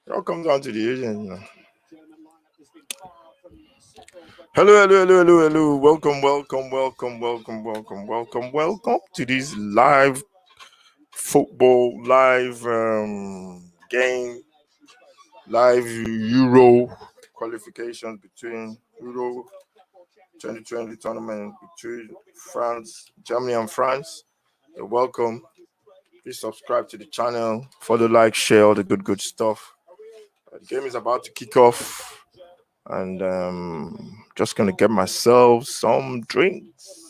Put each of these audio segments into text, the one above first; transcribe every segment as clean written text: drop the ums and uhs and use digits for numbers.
Welcome down to the Asian. Hello. Welcome to this live football, live game, live Euro qualifications between Euro 2020 tournament between Germany and France. You're welcome. Please subscribe to the channel, follow, like, share all the good stuff. The game is about to kick off, and just gonna get myself some drinks.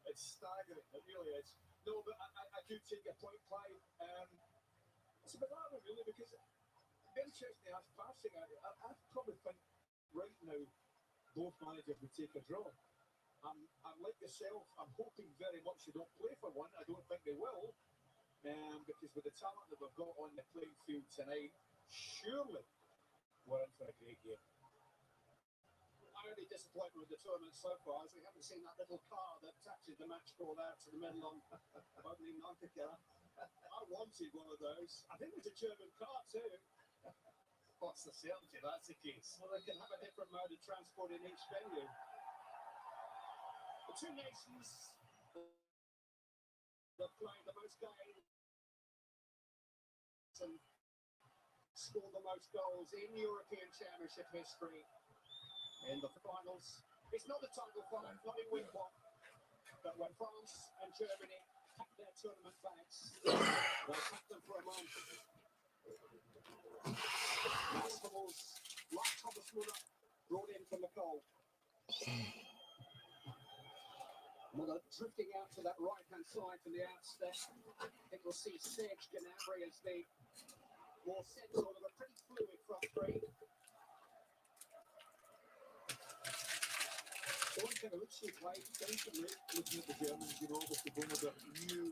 It's staggering, it really is. No, but I do take your point, Clive. It's a bit hard, really, because Manchester has passing. I probably think right now both managers would take a draw. I'm like yourself. I'm hoping very much they don't play for one. I don't think they will, because with the talent that we've got on the playing field tonight, surely we're in for a great game. Only disappointment with the tournament so far is we haven't seen that little car that taxis the match ball out to the middle on opening night car. I wanted one of those. I think it's a German car too. What's the certainty that's the case? Well, they can have a different mode of transport in each venue. The two nations that played the most games and scored the most goals in European Championship history. In the finals, it's not the title fight, not in week one, but when France and Germany pack their tournament bags, they'll pack them for a month. Nationals like Thomas Muller brought in from the cold. Muller drifting out to that right-hand side from the outstep. I think we'll see Serge Gnabry as the more central of a pretty fluid front three.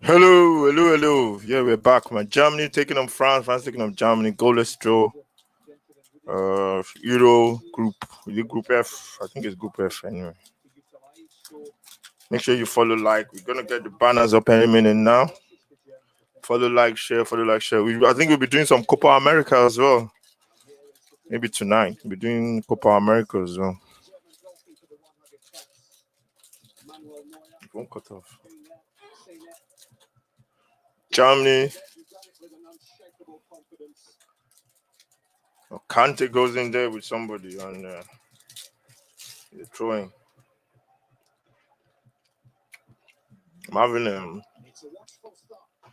Hello. Yeah, we're back, man. Germany taking on France. France taking on Germany. Goalless draw. Euro group. Is it Group F? I think it's Group F anyway. Make sure you follow, like. We're gonna get the banners up any minute now. Follow, like, share. I think we'll be doing some Copa America as well. Maybe tonight. We'll be doing Copa America as well. It won't cut off. Germany. Kante goes in there with somebody and they're throwing. I'm having It's a watchful start. I'll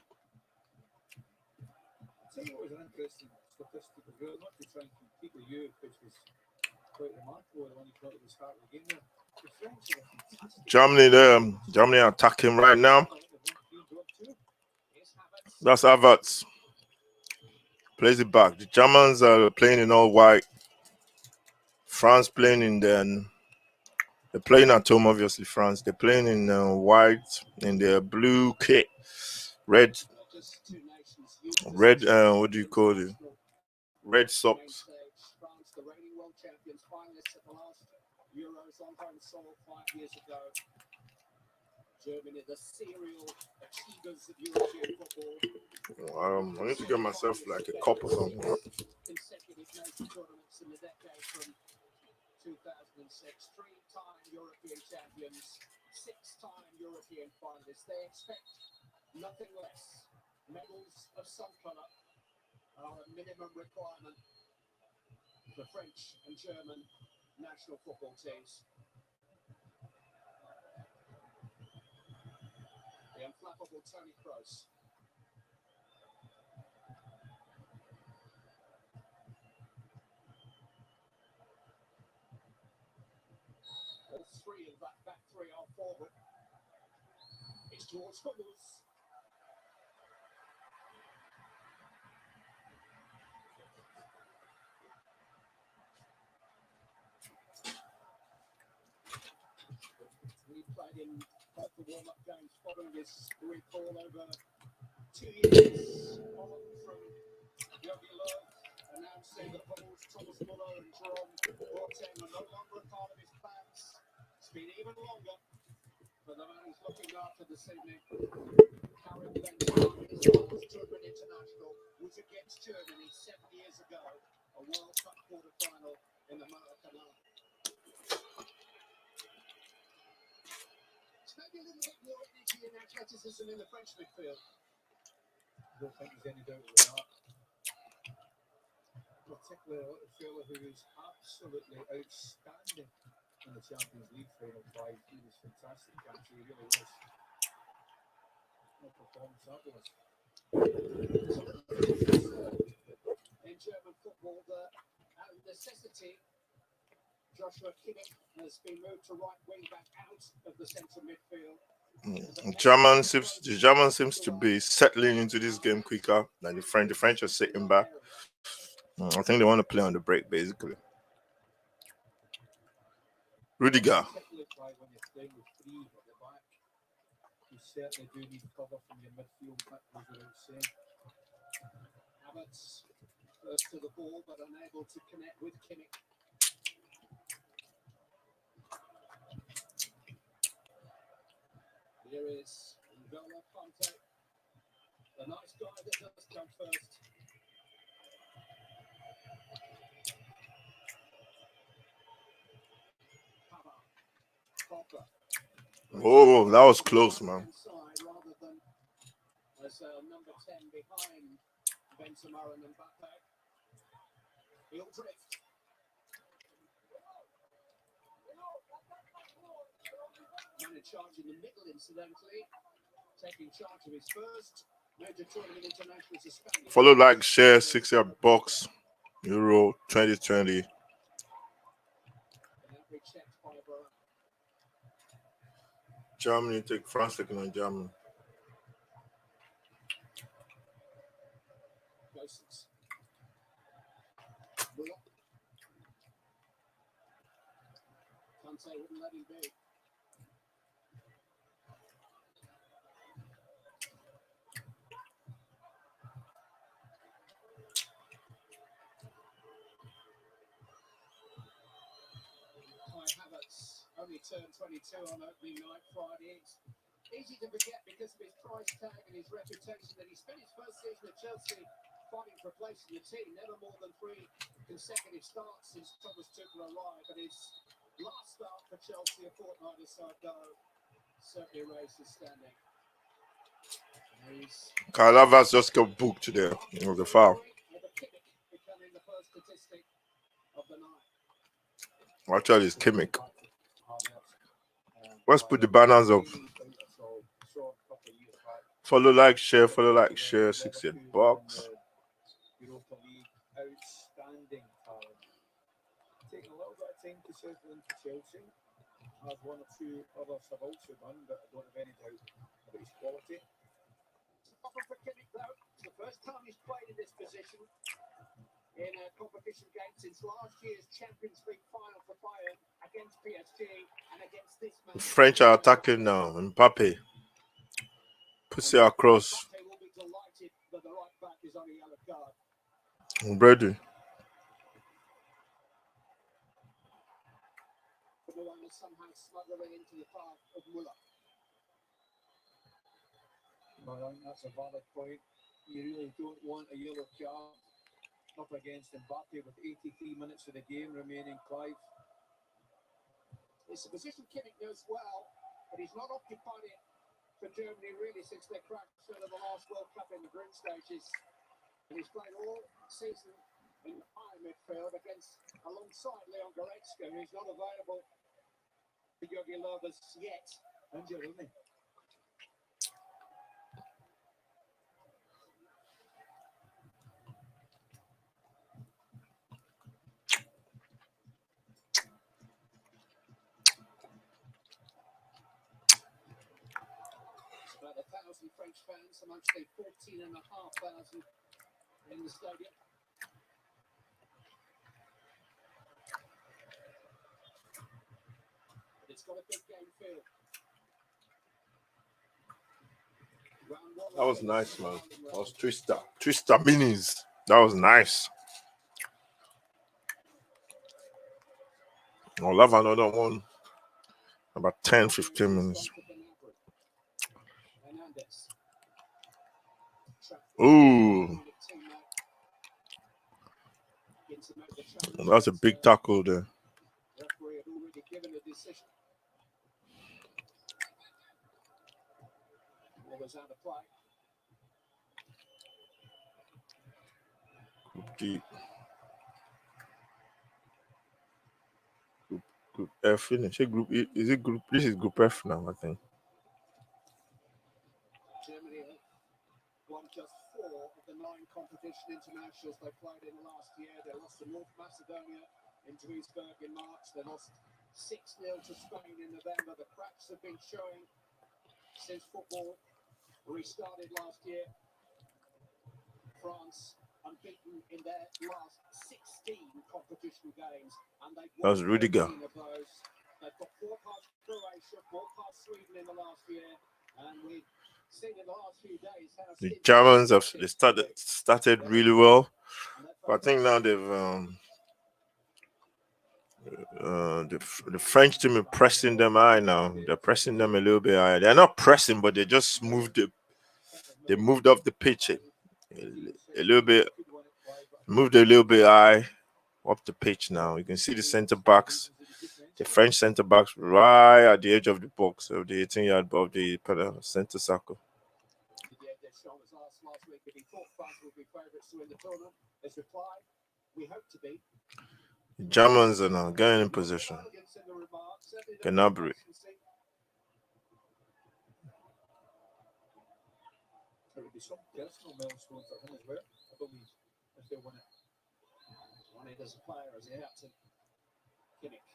tell you what was an interesting statistic as well, not to try and compete with you, which was quite remarkable when you thought at the start of the game there. The French are fantastic. Germany attacking right now. That's Havertz. Plays it back. The Germans are playing in all white. France playing in they're playing at home, obviously. France. They're playing in white, in their blue kit, red. What do you call it? Red socks. France, the reigning world champions, finalists at the last Euros on home soil 5 years ago. Germany, the serial achievers of European football. I need to get myself like a cup or something. Consecutive nation tournaments in the decade from 2006. 3-time European champions, 6-time European finalists. They expect nothing less. Medals of some colour are a minimum requirement for French and German national football teams. The unflappable Toni Kroos. All three of that back three are forward. It's George Hummels. We played in both the warm-up games following this recall over 2 years on from Jogi Löw announcing that Hummels, Thomas Muller and Jerome longer. But the man who's looking after this evening, Karim Benzema, his last German international was against Germany 7 years ago, a World Cup quarter-final in the Maracanã. It's maybe a little bit more energy and athleticism in the French midfield. I don't think there's any doubt about that. Particularly a little fella who is absolutely outstanding in the Champions League final five. He was fantastic, actually, he really was. No performance that was. In German football, the necessity, Joshua Kimmich has been moved to right wing back out of the centre midfield. The German seems to be settling into this game quicker than the French. The French are sitting back. I think they want to play on the break, basically. Rudiger. Particularly when you're playing with three at the back, you certainly do need cover from your midfield. That goes without saying. Havertz first to the ball, but unable to connect with Kimmich. Here is N'Golo Kante, the nice guy that does come first. Oh, that was close, man. Rather than as number 10 behind Benzema and Mbappe. He'll drift. Man in charge in the middle, incidentally. Taking charge of his first major tournament international suspended. Follow, like, share, 6-yard box, Euro 2020. Germany take France taking on Germany. Kante wouldn't let him be. Havertz only turned 22 on opening night Friday. It's easy to forget because of his price tag and his reputation that he spent his first season at Chelsea fighting for a place in the team. Never more than 3 consecutive starts since Thomas Tuchel arrived. But his last start for Chelsea a fortnight or so ago certainly raised his standing. Calavas just got booked there. It was a foul. Becoming the first statistic of the night. Actually, it's Kimmich. Let's put the banners up. Follow, like, share, 6-yard box. Europa League, outstanding talent. Taking a little bit of time to settle into Chelsea, as one or two others have also done, but I don't have any doubt about his quality. For Kimmich, though, it's the first time he's played in this position in a competition game since last year's Champions League final for Bayern against PSG and against this man. The French are attacking now. Mbappe. Puts it across. Mbappe will be delighted that the right back is on a yellow card. Brady. Barcelona somehow smuggling into the path of Müller. I think that's a valid point. You really don't want a yellow card up against Mbappe with 83 minutes of the game remaining, Clive. It's a position Kimmich knows well, but he's not occupied it for Germany really since they cracked out of the last World Cup in the group stages. And he's played all season in the high midfield alongside Leon Goretzka, who's not available for Jogi Löw's yet. Injured, isn't he? About 1,000 French fans amongst the 14,500 in the stadium. But it's got a big game feel. That was nice, man. That was Twister minis. That was nice. I'll have another one. About 10, 15 minutes. Ooh, that's a big tackle there. Referee had already given a decision. It was out of play. Group Group F finish. Group E, is it group? This is Group F now, I think. Germany have won just 4 of the 9 competition internationals they played in last year. They lost to North Macedonia in Duisburg in March. They lost 6-0 to Spain in November. The cracks have been showing since football restarted last year. France unbeaten in their last 16 competition games, and they've That's won Rudiger. 13 of those. They've got 4 past Croatia, 4 past Sweden in the last year, and we've seen in the last few days how The Germans have started really well, but I think now the French team are pressing them high now. They're pressing them a little bit higher. They're not pressing, but they just moved off the pitch a little bit, moved a little bit high up the pitch now. You can see the centre backs, the French centre backs, right at the edge of the box of the 18-yard of the centre circle. Last week, if he thought France would be favourites to win the tournament, his reply, we hope to be. The Germans are now getting in position. Gnabry. There would be some personal milestone for him as well, I believe, if they win it. Wanted as a player as he out to Kimmich,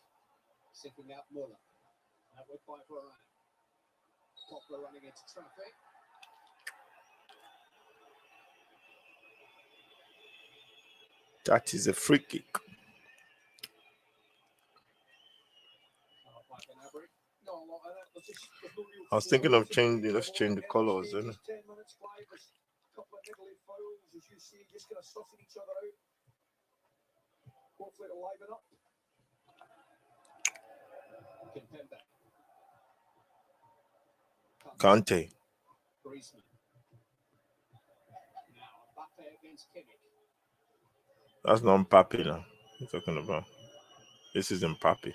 seeking out Muller. That went by Varane. Poplar running into traffic. That is a free kick. I was thinking of changing. Let's change the colors, isn't it? 10 minutes play, there's a couple of niggly fouls, as you see, just kind of sussing each other out. Hopefully it'll liven up. Kimpembe. Kante. Griezmann. Now Mbappe against Kimmich. That's not Mbappe now. What are you talking about? This is Mbappe.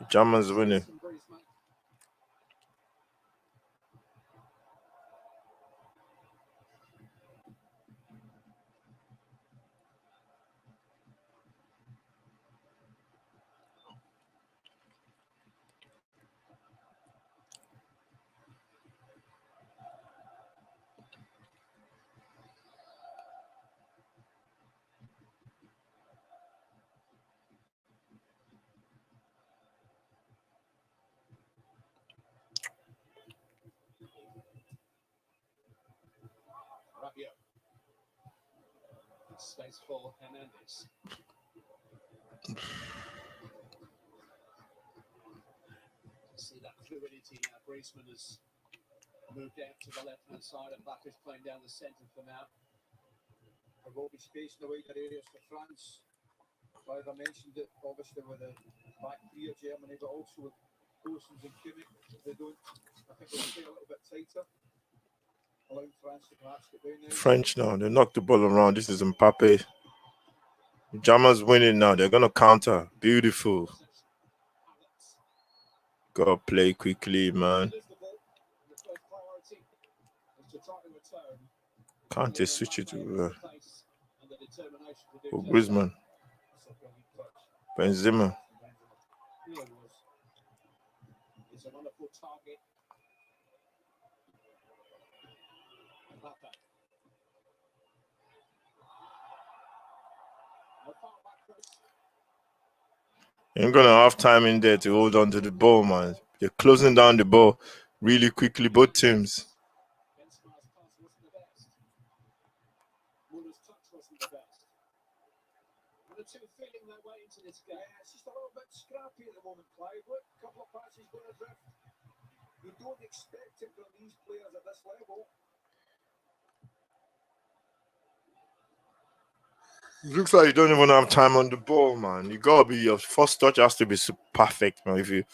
The Germans winning. Rabiot. Space for Hernandez. See that fluidity now. Griezmann has moved out to the left-hand side, and Mbappe's playing down the centre for now. There will be space in the wider areas for France. As I mentioned it, obviously with the back three of Germany, but also with Gosens and Kimmich. If they don't, I think they'll stay a little bit tighter, allowing France to perhaps get down there. French now, they knock the ball around. This is Mbappe. The Germans winning now. They're gonna counter. Beautiful. Gotta play quickly, man. Can't they switch it to Griezmann? Benzema. It's a wonderful target. Ain't gonna have time in there to hold on to the ball, man. They're closing down the ball really quickly, both teams. Benzema's pass wasn't the best. Muller's touch wasn't the best. And the two feeling their way into this game. Yeah, it's just a little bit scrappy at the moment, Clive. Look, a couple of passes going adrift. You don't expect it from these players at this level. Looks like you don't even have time on the ball, man. You gotta be your first touch has to be perfect, man. If you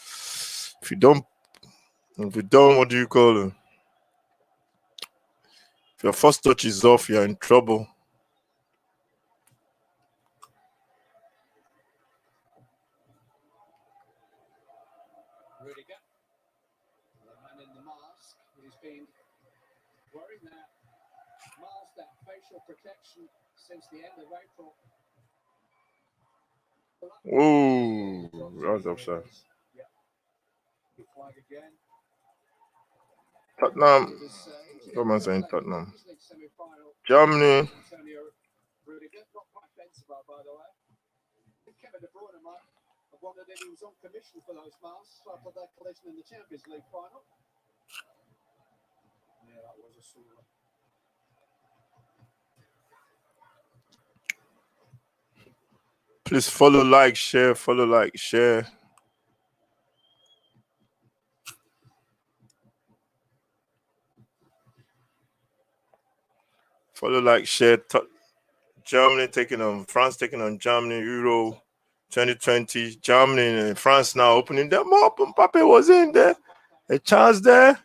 don't, what do you call it? If your first touch is off, you're in trouble. Rudiger, the man in the mask, who's been wearing that mask, that facial protection since the end of April. Ooh, that's offside. Yeah. Good flag again. Tottenham. It was, What am I saying? Tottenham. Champions League semi-final. Germany. Antonio Rudiger, not quite Benzema, by the way. Kevin De Bruyne might have wondered if he was on commission for those masks after their collision in the Champions League final. Yeah, that was a solo. Please follow, like, share. Follow, like, share. Follow, like, share. Germany taking on France, taking on Germany, Euro 2020. Germany and France now opening them up. Mbappe was in there. A chance there.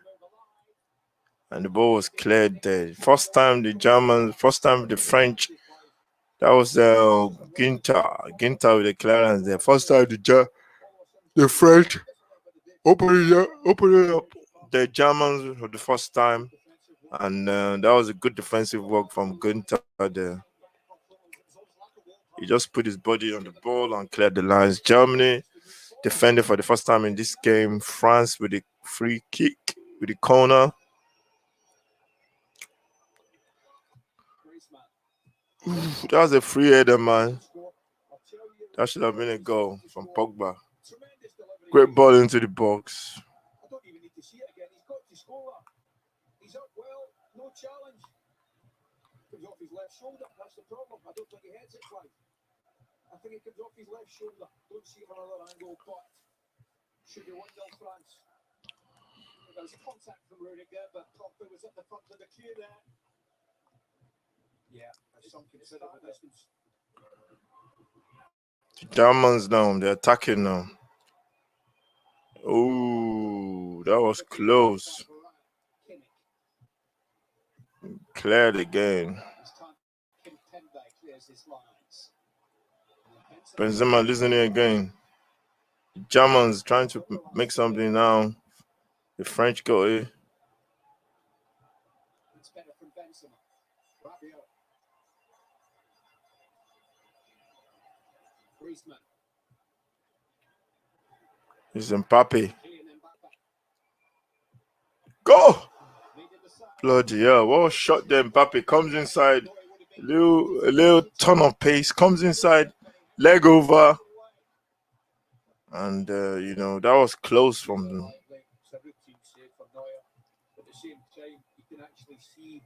And the ball was cleared there. First time the Germans, first time the French. That was Ginter with the clearance there. First time the French opening it up. The Germans for the first time. And that was a good defensive work from Ginter there. He just put his body on the ball and cleared the lines. Germany defended for the first time in this game. France with the free kick, with the corner. Oof, that was a free header, man. That should have been a goal from Pogba. Great ball into the box. I don't even need to see it again. He's got to score. He's up well, no challenge. Comes off his left shoulder. That's the problem. I don't think he heads it right. I think it comes off his left shoulder. Don't see it from another angle, but should be 1-0 France. There was contact from Rudiger, but Pogba was at the front of the queue there. Yeah, there's some considerable distance. The Germans now, they're attacking now. Ooh, that was close. Cleared again. Benzema losing it again. The Germans trying to make something now. The French got it. It's better from Benzema. Rabiot. Griezmann. It's Mbappe. Kylian Mbappe. Go! Needed the side. Bloody hell. What a shot there. Mbappe comes inside. A little ton of pace. Comes inside. Leg over. And, that was close from them. It's a routine save for Neuer. At the same time, you can actually see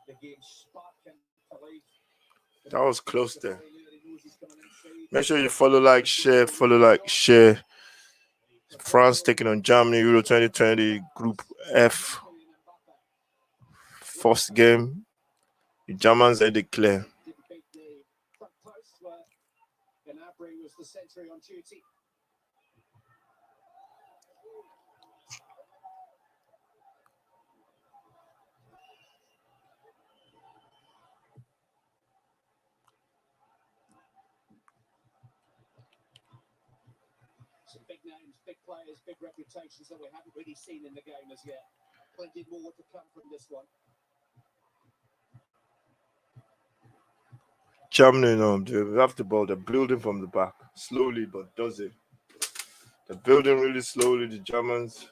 the game sparking to life. That was close there. Make sure you follow, like, share. Follow, like, share. France taking on Germany, Euro 2020, Group F. First game. The Germans had it clear. Didn't beat the front post where Gnabry was the sentry on duty. Some big names, big players, big reputations that we haven't really seen in the game as yet. Plenty more to come from this one. Germany, they have the ball. They're building from the back. Slowly, but does it. They're building really slowly, the Germans.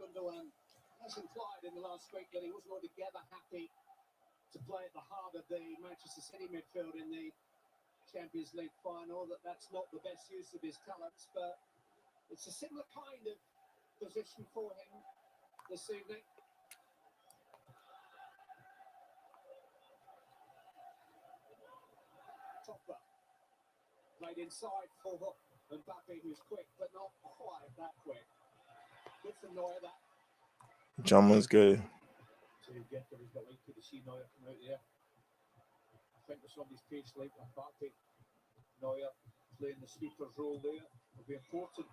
Gundogan has implied in the last week that he wasn't altogether happy to play at the heart of the Manchester City midfield in the Champions League final, that's not the best use of his talents, but it's a similar kind of position for him this evening. Topper played inside for Mbappe, who's quick, but not quite that quick. Good for Neuer, that. Germans get it. To get there, he's got like to see Neuer come out there. I think there's somebody's pace like Mbappe. Neuer playing the sweeper's role there will be important.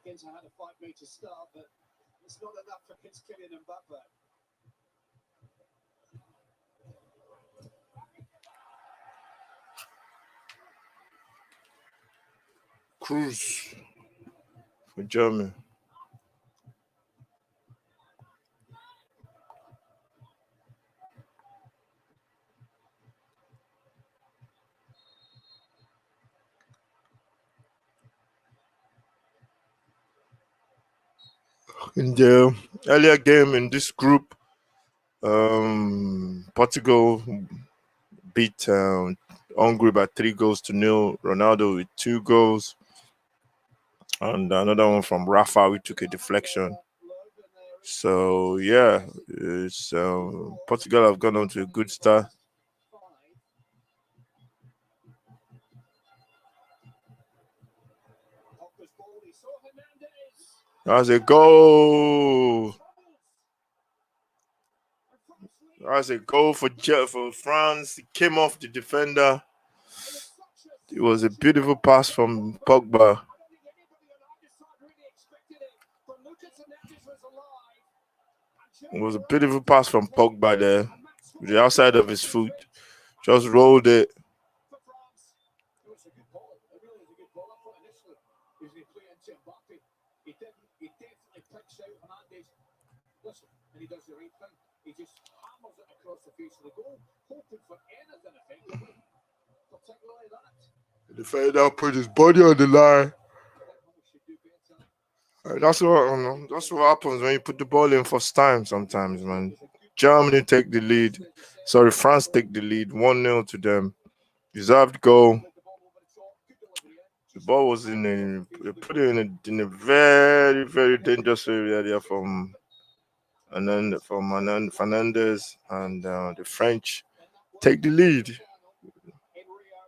Ginza had a 5-metre start, but it's not enough for Kylian Mbappe. Cruz for Germany. In the earlier game in this group, Portugal beat Hungary by 3-0. Ronaldo with 2 goals. And another one from Rafa, we took a deflection. So, yeah, it's Portugal have gone on to a good start. That's a goal. That's a goal for France. It came off the defender. It was a beautiful pass from Pogba. It was a beautiful pass from Pogba there. With the outside of his foot. Just rolled it. And he does the right thing. He just hammers it across the face of the goal, hoping for anything effectively, particularly that. The defender put his body on the line. That's what happens when you put the ball in first time sometimes, man. Germany take the lead. Sorry, France take the lead. 1-0 to them. Deserved goal. The ball was they put it in a very, very dangerous area there from Fernandez, and the French take the lead. In Rio,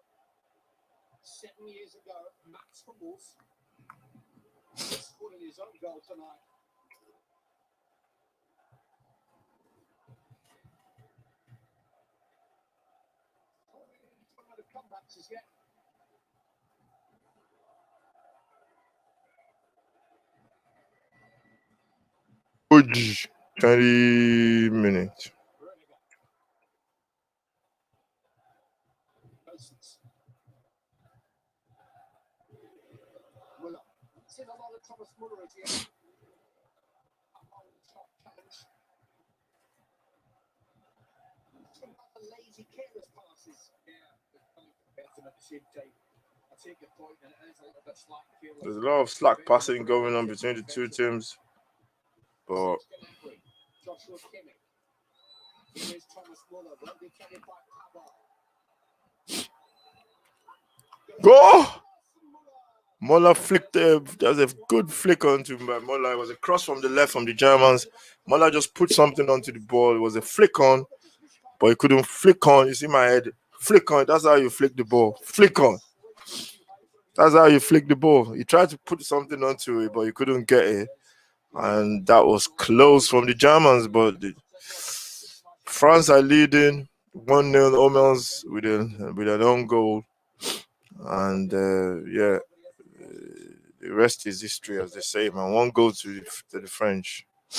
7 years ago, Max Hummels scored his own goal tonight. One of the comebacks as yet. Good 20 minutes. Muller. Seen a lot of Thomas Muller as yet. Lazy, careless passes. At the same time, I take your point, and it is a little bit slack. There's a lot of slack passing going on between the two teams. But Joshua Kimmich. Here is Thomas Muller. Well defended by Pavard. go! Muller flicked. There's a good flick onto Muller. It was a cross from the left from the Germans. Muller just put something onto the ball. It was a flick on, but he couldn't flick on. You see my head? Flick on. That's how you flick the ball. Flick on. That's how you flick the ball. He tried to put something onto it, but he couldn't get it. And that was close from the Germans, but France are leading 1-0 Hummels with an own goal. And the rest is history, as they say, man. 1 goal to the French. The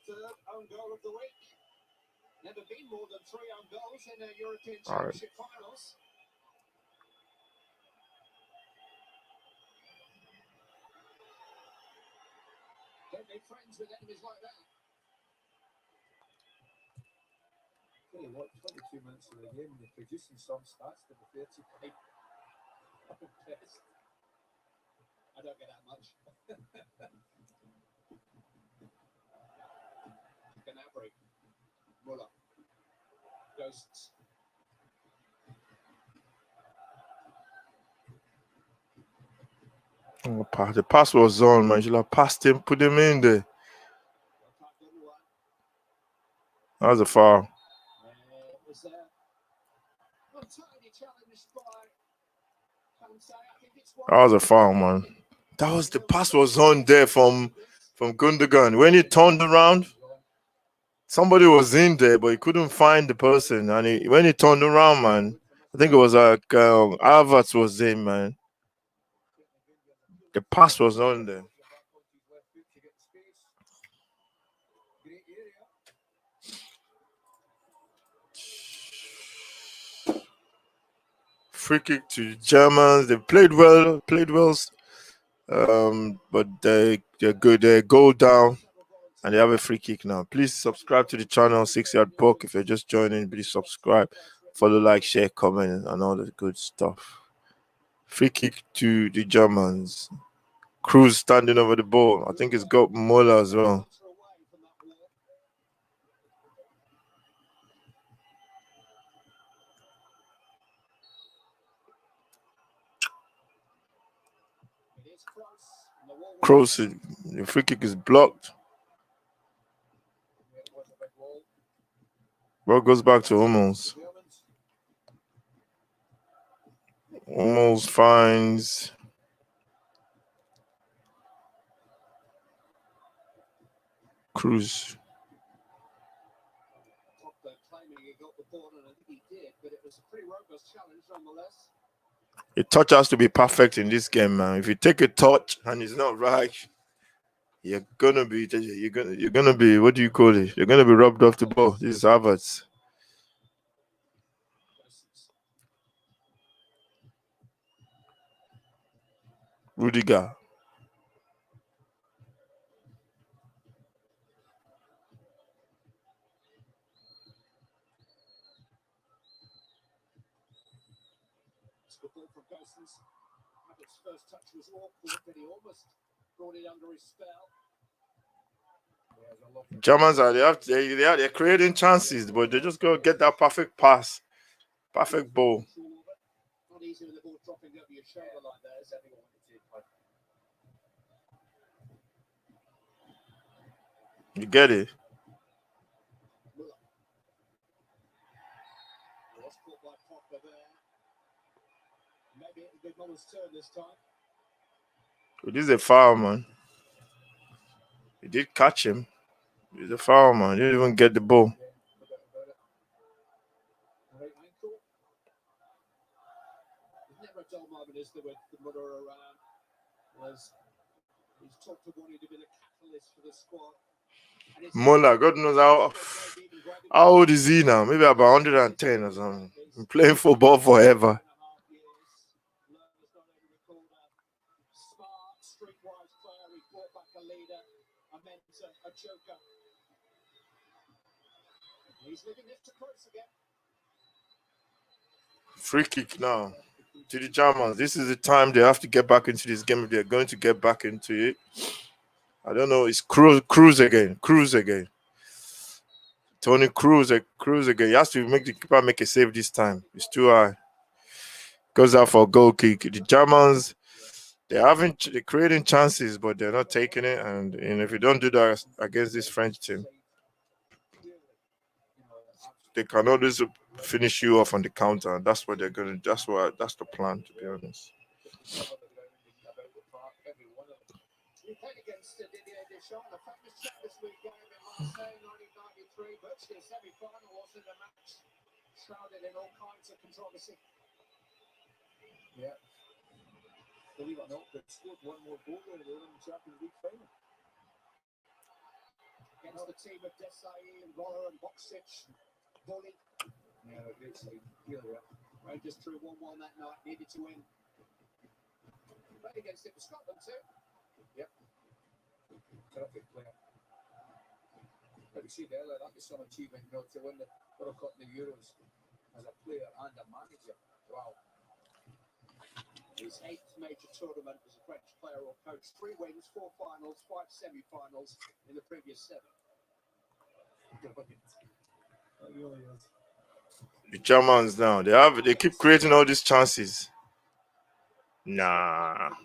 third own goal of the week. Never been more than 3 own goals in a European Championship finals. Don't make friends with enemies like that. Tell you what, 22 minutes of the game, and they're producing some stats to be 35. I'm impressed. I don't get that much. Gnabry. Muller. Ghosts. The pass was on, man. You should have passed him, put him in there. That was a foul. That was a foul, man. That was the pass was on there from Gundogan. When he turned around, somebody was in there, but he couldn't find the person. And when he turned around, man, I think it was like Havertz was in, man. The pass was on there. Free kick to Germans. They played well, but they're good. They go down and they have a free kick now. Please subscribe to the channel 6 Yard Puck. If you're just joining, please subscribe, follow, like, share, comment, and all the good stuff. Free kick to the Germans. Cruz standing over the ball. I think it's got Mola as well. Kroos, the free kick is blocked. Ball goes back to Hummels. Hummels finds Cruz. A touch has to be perfect in this game, man. If you take a touch and it's not right, you're gonna be what do you call it? You're gonna be rubbed off the ball. This is Havertz. Rudiger. First touch was awkward, but he almost brought it under his spell. Germans they're creating chances, but they just go get that perfect pass, perfect ball. Not easy with the ball dropping over your shoulder like that, as everyone did. You get it. It is a foul, man. He did catch him. It's a foul, man. He didn't even get the ball. Never a dull moment is there with the mother around. He's talked to wanting to be the catalyst for the squad. Mola, God knows how old is he now? Maybe about 110 or something. Been playing football forever. Free kick now to the Germans. This is the time they have to get back into this game if they're going to get back into it. I don't know. It's Cruz again. Tony Cruz again. He has to make the keeper make a save this time. It's too high. Goes out for a goal kick. The Germans, they're creating chances, but they're not taking it. And if you don't do that against this French team, they can always finish you off on the counter. And that's what they're gonna. That's the plan, to be honest. We played against Didier Deschamps, the famous Champions League game in Marseille 1993, virtually a semi-final, wasn't a match shrouded in all kinds of controversy. Yeah. Believe it or not, they scored one more goal than they won in the Champions League final. Against the team of Desailly and Roller and Boksic, Bully. Yeah, great side. Really, yeah. Rangers drew 1-1 that night, needed to win. Played against it for Scotland too. Yep. Terrific player. Like you said earlier, that was some achievement, to win the World Cup and the Euros as a player and a manager. Wow. His 8th major tournament as a French player or coach. 3 wins, 4 finals, 5 semi-finals in the previous 7. That really is. The Germans now, they keep creating all these chances. Nah.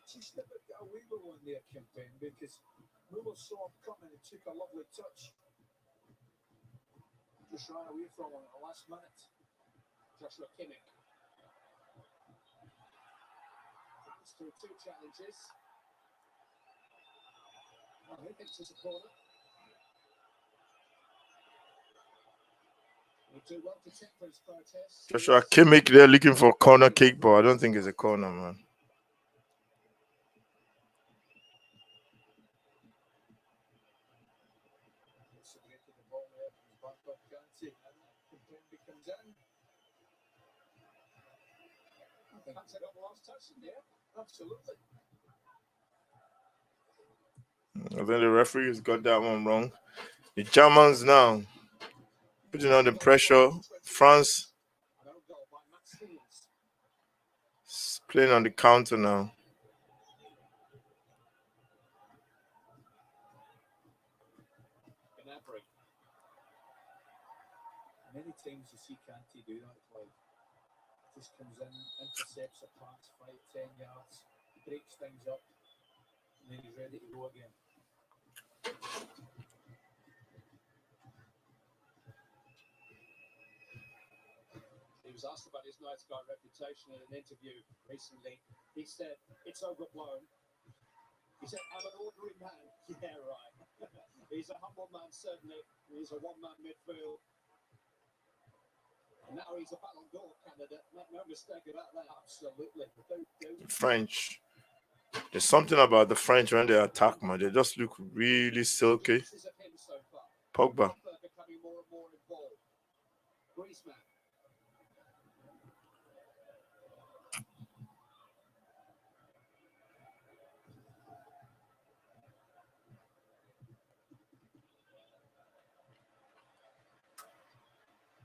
Just never got away with one there, campaign, because Müller saw him coming and took a lovely touch. Just ran away from him at the last minute. Joshua Kimmich. through two challenges. Well, he thinks it's a corner. He'll do well to check for his protest. Joshua Kimmich, they're looking for a corner kick, but I don't think it's a corner, man. Submitted the ball there from back up Kanté, and Kimpembe comes in. I think that's got the last touch in there. Absolutely. I think the referee has got that one wrong. The Germans now putting on the pressure. France An own goal by Max Hummels. is playing on the counter now. Gnabry. Many times you see Kanté do that, Clive. Just comes in, intercepts a pass 5-10 yards, breaks things up, and then he's ready to go again. He was asked about his night guy reputation in an interview recently. He said, it's overblown. He said, I'm an ordinary man. Yeah, right. He's a humble man, certainly. He's a one-man midfield. And now he's a Ballon d'Or candidate. Make no mistake about that. Absolutely. French. There's something about the French when they attack, man. They just look really silky. This is of him so far. Pogba. Becoming more and more involved. Griezmann.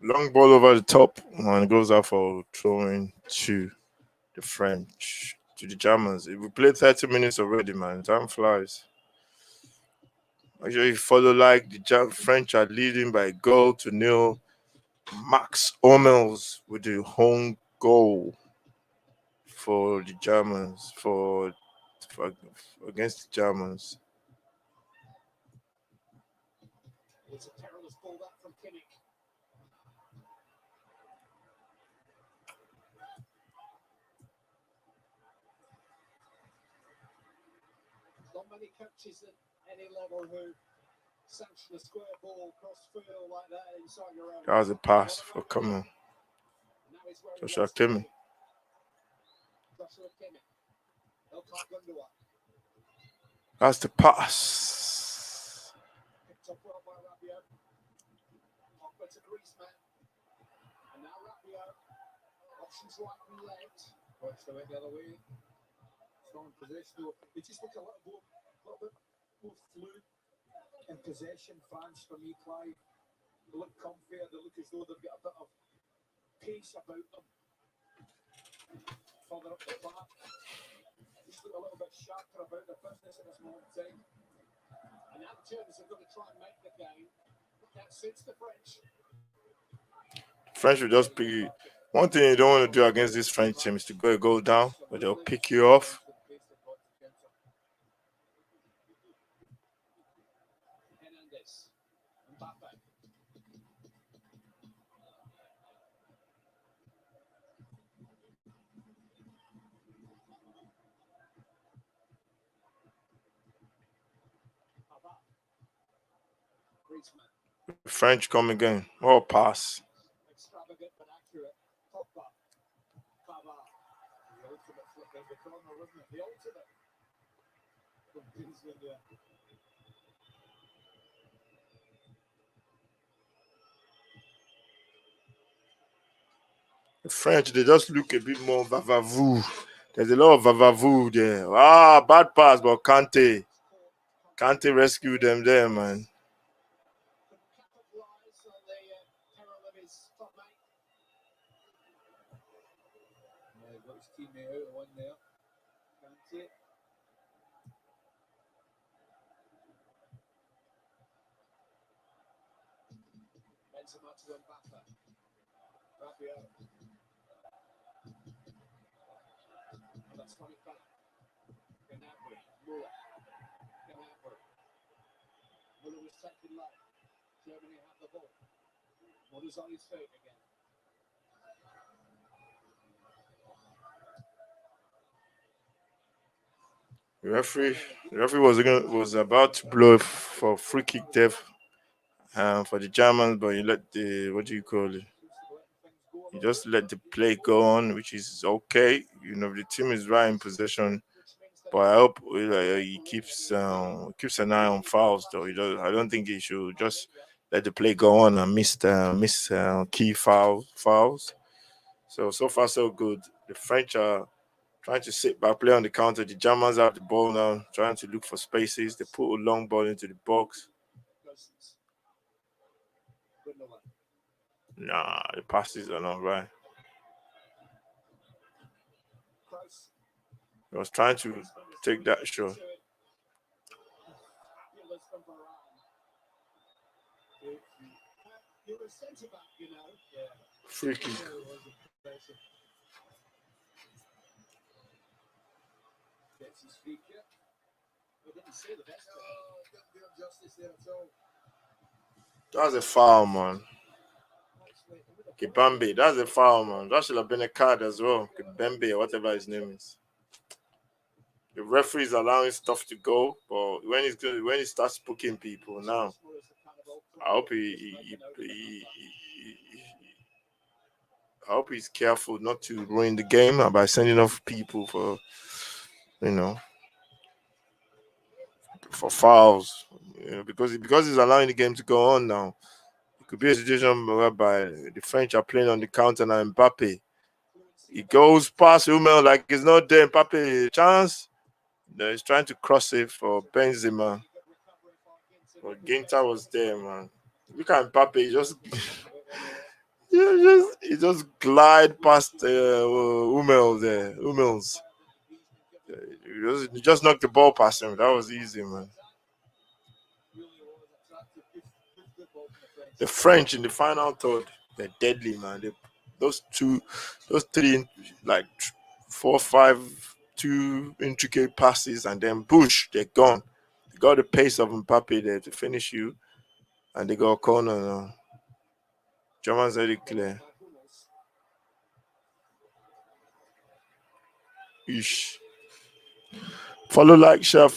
Long ball over the top and goes out for throwing to the French, to the Germans. We played 30 minutes already, man. Time flies. Actually, follow like the French are leading by a goal to nil. Max Hummels with the home goal for the Germans, for against the Germans. It's a perilous ball back from Kimmich. Not many coaches at any level who sanction a square ball cross field like that inside your own. That was a pass for Coman. Now he's where he Joshua wants to be. Kimmich. Joshua Kimmich. Ilkay Gundogan. That's the pass. Picked up well by Rabiot. Pogba to Griezmann. And now Rabiot. Options right and left. Works the way the other way. Strong possession, though. They just look a little bit more fluid in possession, France, for me, Clive. They look comfier, they look as though they've got a bit of pace about them. Further up the park. Just look a little bit sharper about their business at this moment in time. And now the Germans are going to try and make the game. That suits the French. French will just pick you. One thing you don't want to do against this French team is to go down, but they'll pick you off. Hernandez. Mbappe. Pavard. Griezmann. French come again. Oh, pass. Extravagant but accurate. Pogba. Pavard. The ultimate flip in the corner, wasn't it? The ultimate. From Griezmann there. The French, they just look a bit more vavavoo. There's a lot of vavavoo there. Ah, bad pass, but Kanté rescued them there, man. Couldn't capitalize on the peril of his top mate. Yeah, got his teammate out of one there. Kanté. Benzema to Mbappe. Rabiot. And that's coming back. Gnabry. Muller. Gnabry. Muller was taken low. Germany have the ball. Muller's on his feet again. The referee was about to blow for free kick there for the Germans, but he let the what do you call it? He just let the play go on, which is okay. The team is right in possession, but I hope he keeps an eye on fouls. Though I don't think he should just let the play go on and miss key fouls. So far so good. The French are trying to sit back, play on the counter. The Germans have the ball now, trying to look for spaces. They put a long ball into the box. Nah, the passes are not right. He was trying to take that shot. Free kick. That's a foul, man. Kibambe, that's a foul, man. That should have been a card as well. Kibambe, or whatever his name is. The referee is allowing stuff to go, but when he starts booking people now, I hope I hope he's careful not to ruin the game by sending off people for you know for fouls. Because he's allowing the game to go on now. It could be a situation whereby the French are playing on the counter now. Mbappe, he goes past Hummel like it's not there. Mbappe chance. He's trying to cross it for Benzema. But Ginter was there, man. Look at Mbappe. He just glide past Hummel there. Hummels. He just knocked the ball past him. That was easy, man. The French in the final third, they're deadly, man. Those three, like 4, 5, 2 intricate passes, and then push, they're gone. They got the pace of Mbappe there to finish you, and they got a corner now. Germans already clear. Ish. Follow like share.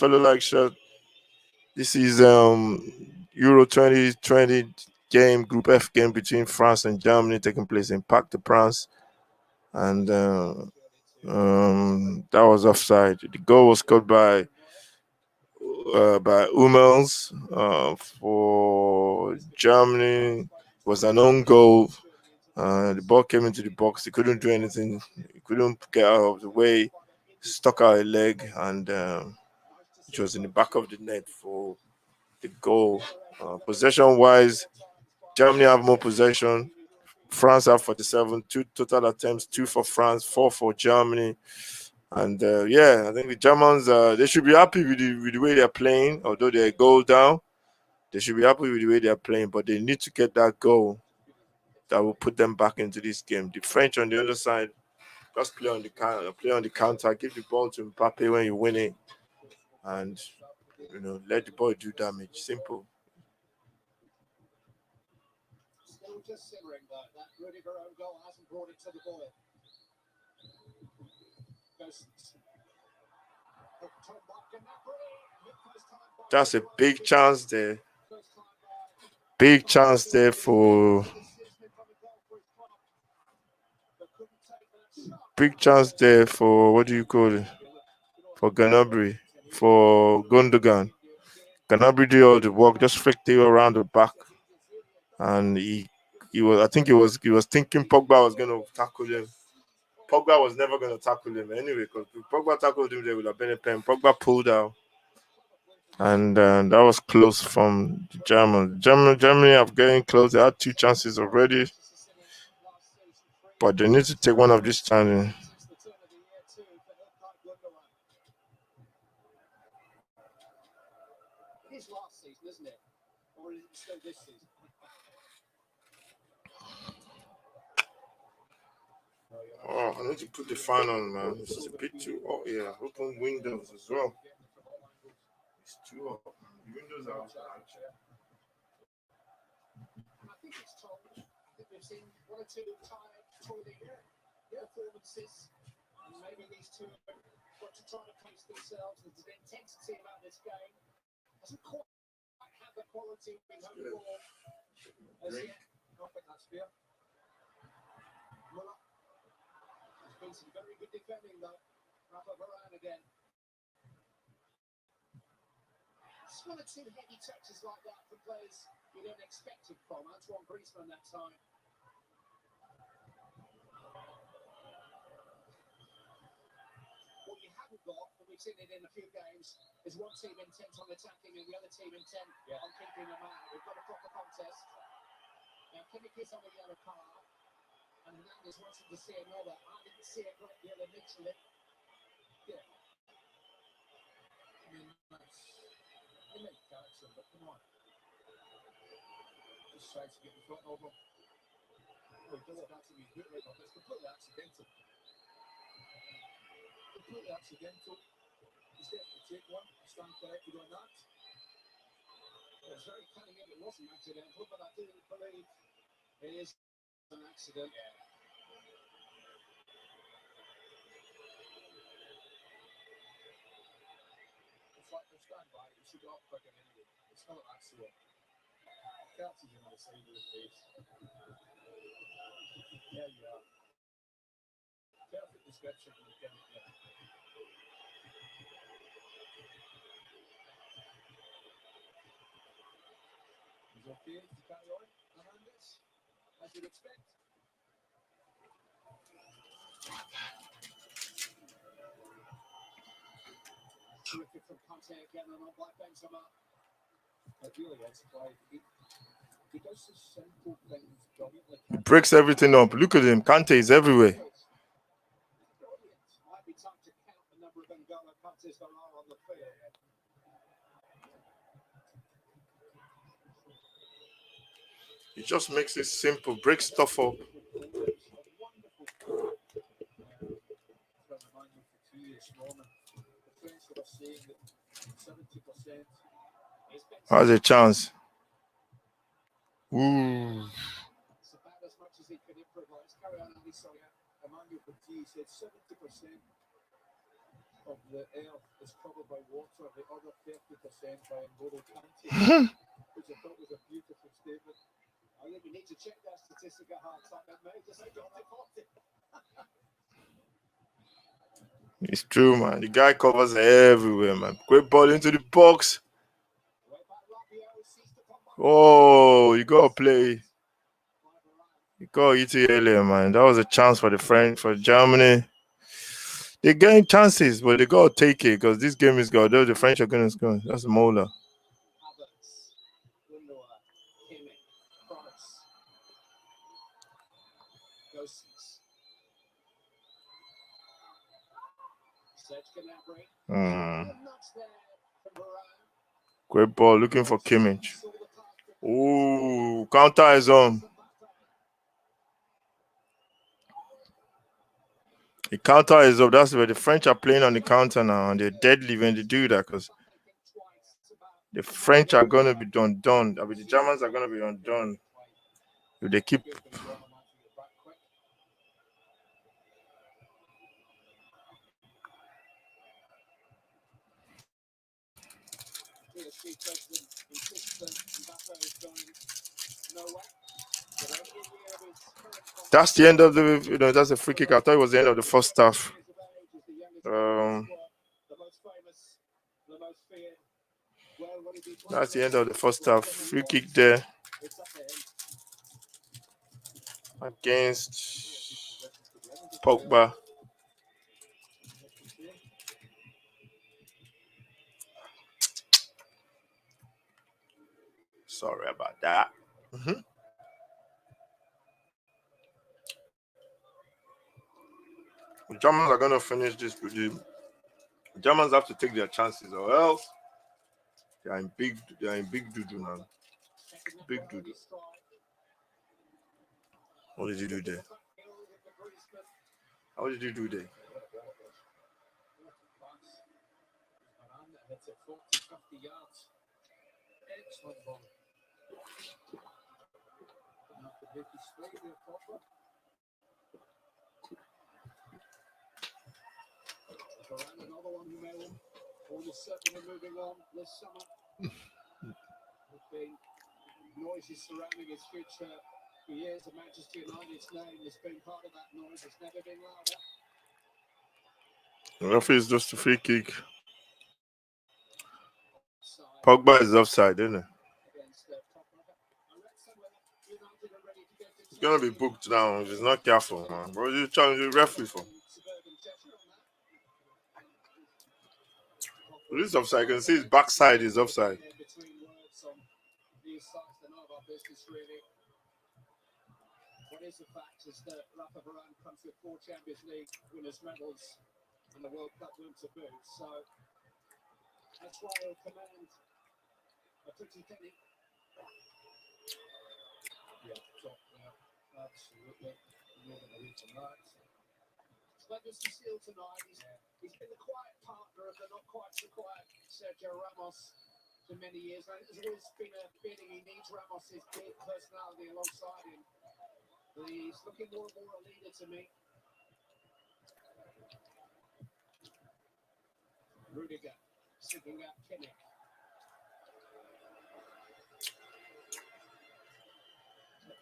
This is Euro 2020 game, Group F game between France and Germany taking place in Parc de France, and that was offside. The goal was scored by Hummels for Germany. It was an own goal. The ball came into the box. He couldn't do anything. He couldn't get out of the way. Stuck out a leg, and it was in the back of the net for the goal. Possession-wise, Germany have more possession. France have 47, 2 total attempts, 2 for France, 4 for Germany. And I think the Germans, they should be happy with the way they're playing, although they're a goal down. They should be happy with the way they're playing, but they need to get that goal that will put them back into this game. The French on the other side, just play on the counter, give the ball to Mbappe when you win it, and let the ball do damage. Simple. Still just simmering though. That Rudiger own goal hasn't brought it to the boy. That's a big chance there. Big chance there for. Big chance there for what do you call it? For Gnabry, for Gundogan. Gnabry did all the work, just flicked it around the back, and he was. I think he was thinking Pogba was going to tackle him. Pogba was never going to tackle him anyway, because if Pogba tackled him, there would have been a pen. Pogba pulled out, and that was close from the Germans. Germany are getting close. They had 2 chances already, but they need to take one of these chances. His last season, isn't it? Or is it still this season? Oh, I need to put the fan on, man. It's a bit too hot here. Open windows as well. It's too hot. The windows are open, actually. I think it's told. I think we've seen 1 or 2 tired performances, and maybe these two got to try to pace themselves themselves. There's an intensity about this game. Doesn't quite have the quality we hope for as yet. I think that's fair. Muller. There's been some very good defending though. Rafa Varane again. Just one or two heavy touches like that from players you don't expect it from. Antoine Griezmann that time. What you haven't got, and we've seen it in a few games, is one team intent on attacking and the other team intent on keeping them out. We've got a proper contest. Now Kimmich is on the yellow card, and Hernandez wanted to see another. I didn't see a great deal initially. Yeah. I mean, he may catch him, but come on. Just tries to get in front of him. Oh, he does that to me. Right off. It's completely accidental. Completely accidental. He's there to take one. Stand corrected on that. It was very cunning if it wasn't accidental, but I do believe it is an accident. Yeah. It's like they'll stand by. You should go up quicker anyway. It's not that slow. Catches him on the side of the face. There you are. Perfect description of the game. He's okay to carry on, Hernandez, as you'd expect. Terrific from Conte again and on by Benzema. It really is. He does the simple things brilliantly. He breaks everything up. Look at him. Kante is everywhere. Brilliant. Might be time to count the number of N'Golo Kantes there are on the field. He just makes it simple. Breaks stuff up. Has a chance. Ooh. It's about as much as he can improvise. Carry on, Andy Sawyer. Emmanuel Petit said 70% of the air is covered by water, the other 30% by N'Golo Kante, which I thought was a beautiful statement. I think we need to check that statistic at half time, mate. Just like John Deporte. It's true, man. The guy covers everywhere, man. Great ball into the box. Oh, you gotta play. You gotta eat it earlier, man. That was a chance for the French, for Germany. They're getting chances, but they gotta take it because this game is good. The French are gonna score. That's Mola. Great ball, looking for Kimmich. Ooh, counter is on. The counter is up. That's where the French are playing on the counter now, and they're deadly when they do that because the French are gonna be undone. I mean, the Germans are gonna be undone if they keep. That's the end of the. That's a free kick. I thought it was the end of the first half. That's the end of the first half. Free kick there against Pogba. Sorry about that. The Germans are going to finish this. The Germans have to take their chances, or else they are in big doo-doo now. Big doo-doo. What did you do there? How did you do there? Excellent ball. is certainly moving on this summer. There's been noises surrounding his future for years, and Manchester United's name has been part of that noise. It's never been louder. The referee is just a free kick. Side Pogba is offside, isn't it? against Tottenham. And that's somewhere United are ready to get to. He's gonna be booked now if he's not careful, man. Bro, you challenging the referee for? Suburban Cheshire on that. This is offside. You can see his backside is offside. Between words on these sites, they're none of our business really. What is a fact is that Rafa Varane comes with 4 Champions League winners' medals and the World Cup win to boot. So that's why he'll command a pretty penny. Yeah, top, absolutely. You're going to read tonight. Splendid to steal tonight. He's been the quiet partner of the not quite so quiet Sergio Ramos for many years. And there's always been a feeling he needs Ramos' big personality alongside him. But he's looking more and more a leader to me. Rudiger seeking out Kimmich.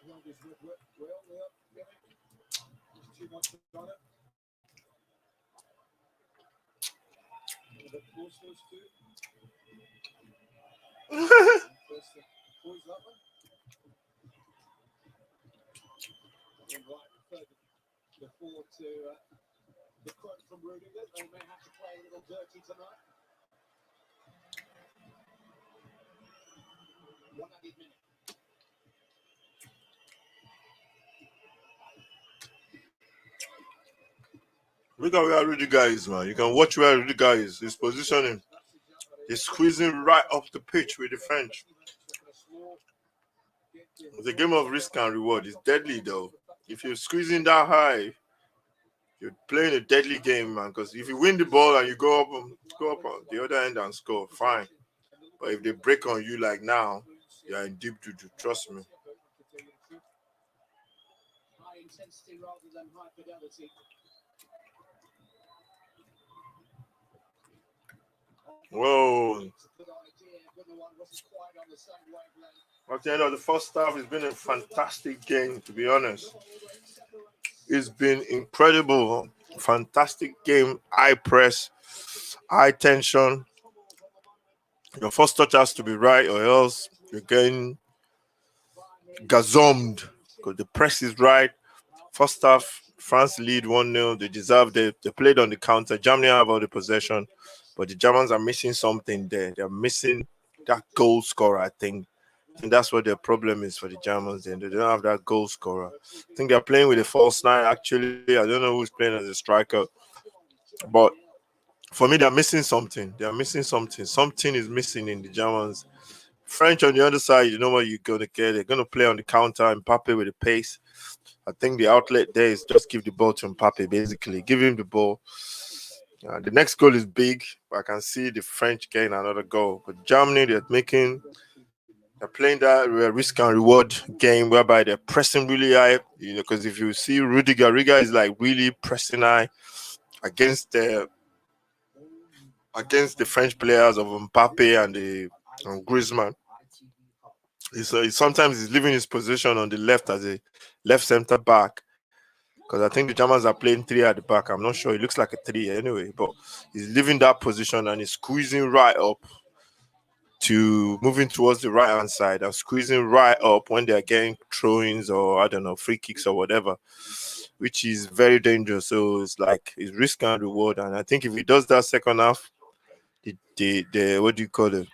Well, there's Woodward. Well, yeah. There's too much on it. A bit close, those two. Boys, that one. And right, the forward to the quote from Rudiger. They may have to play a little dirty tonight. 100 minutes. Look at where Rudiger is, man. You can watch where Rudiger is. He's positioning. He's squeezing right up the pitch with the French. It's a game of risk and reward. It's deadly, though. If you're squeezing that high, you're playing a deadly game, man. Because if you win the ball and you go up on the other end and score, fine. But if they break on you like now, you're in deep doo-doo. Trust me. High intensity rather than high fidelity. Whoa. It's a good idea, but the one wasn't quite on the same wavelength. At the end of the first half, it's been a fantastic game, to be honest. It's been incredible. Fantastic game. High press, high tension. Your first touch has to be right, or else you're getting gazomed because the press is right. First half, France lead 1-0. They deserved it. They played on the counter. Germany have all the possession, but the Germans are missing something there. They're missing that goal scorer, I think. And that's what their problem is for the Germans. And they don't have that goal scorer. I think they're playing with a false nine, actually. I don't know who's playing as a striker. But for me, they're missing something. They're missing something. Something is missing in the Germans. French on the other side, you know what you're going to get. They're going to play on the counter. Mbappe with the pace. I think the outlet there is just give the ball to Mbappe, basically. Give him the ball. The next goal is big. I can see the French getting another goal. But Germany, they're playing that risk and reward game whereby they're pressing really high. You know, because if you see Rudiger is like really pressing high against the French players of Mbappe and Griezmann. Sometimes he's leaving his position on the left as a left center back. Because I think the Germans are playing 3 at the back. I'm not sure. It looks like a 3 anyway. But he's leaving that position and he's squeezing right up to moving towards the right-hand side and squeezing right up when they're getting throw-ins or, I don't know, free kicks or whatever, which is very dangerous. So it's like it's risk and reward. And I think if he does that second half, the what do you call it?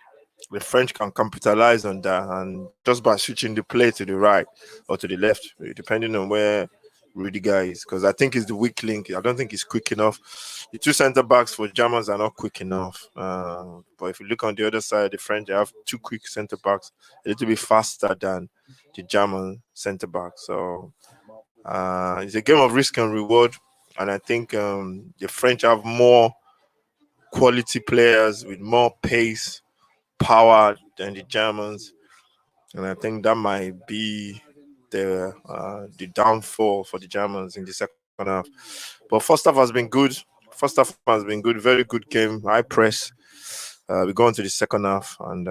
The French can capitalize on that, and just by switching the play to the right or to the left, depending on where Rudiger is, because I think he's the weak link. I don't think he's quick enough. The 2 center backs for Germans are not quick enough. But if you look on the other side, the French have 2 quick center backs, a little bit faster than the German center back. So it's a game of risk and reward, and I think the French have more quality players with more pace, power than the Germans, and I think that might be the downfall for the Germans in the second half. But first half has been good. First half has been good, very good game. High press. We go on to the second half and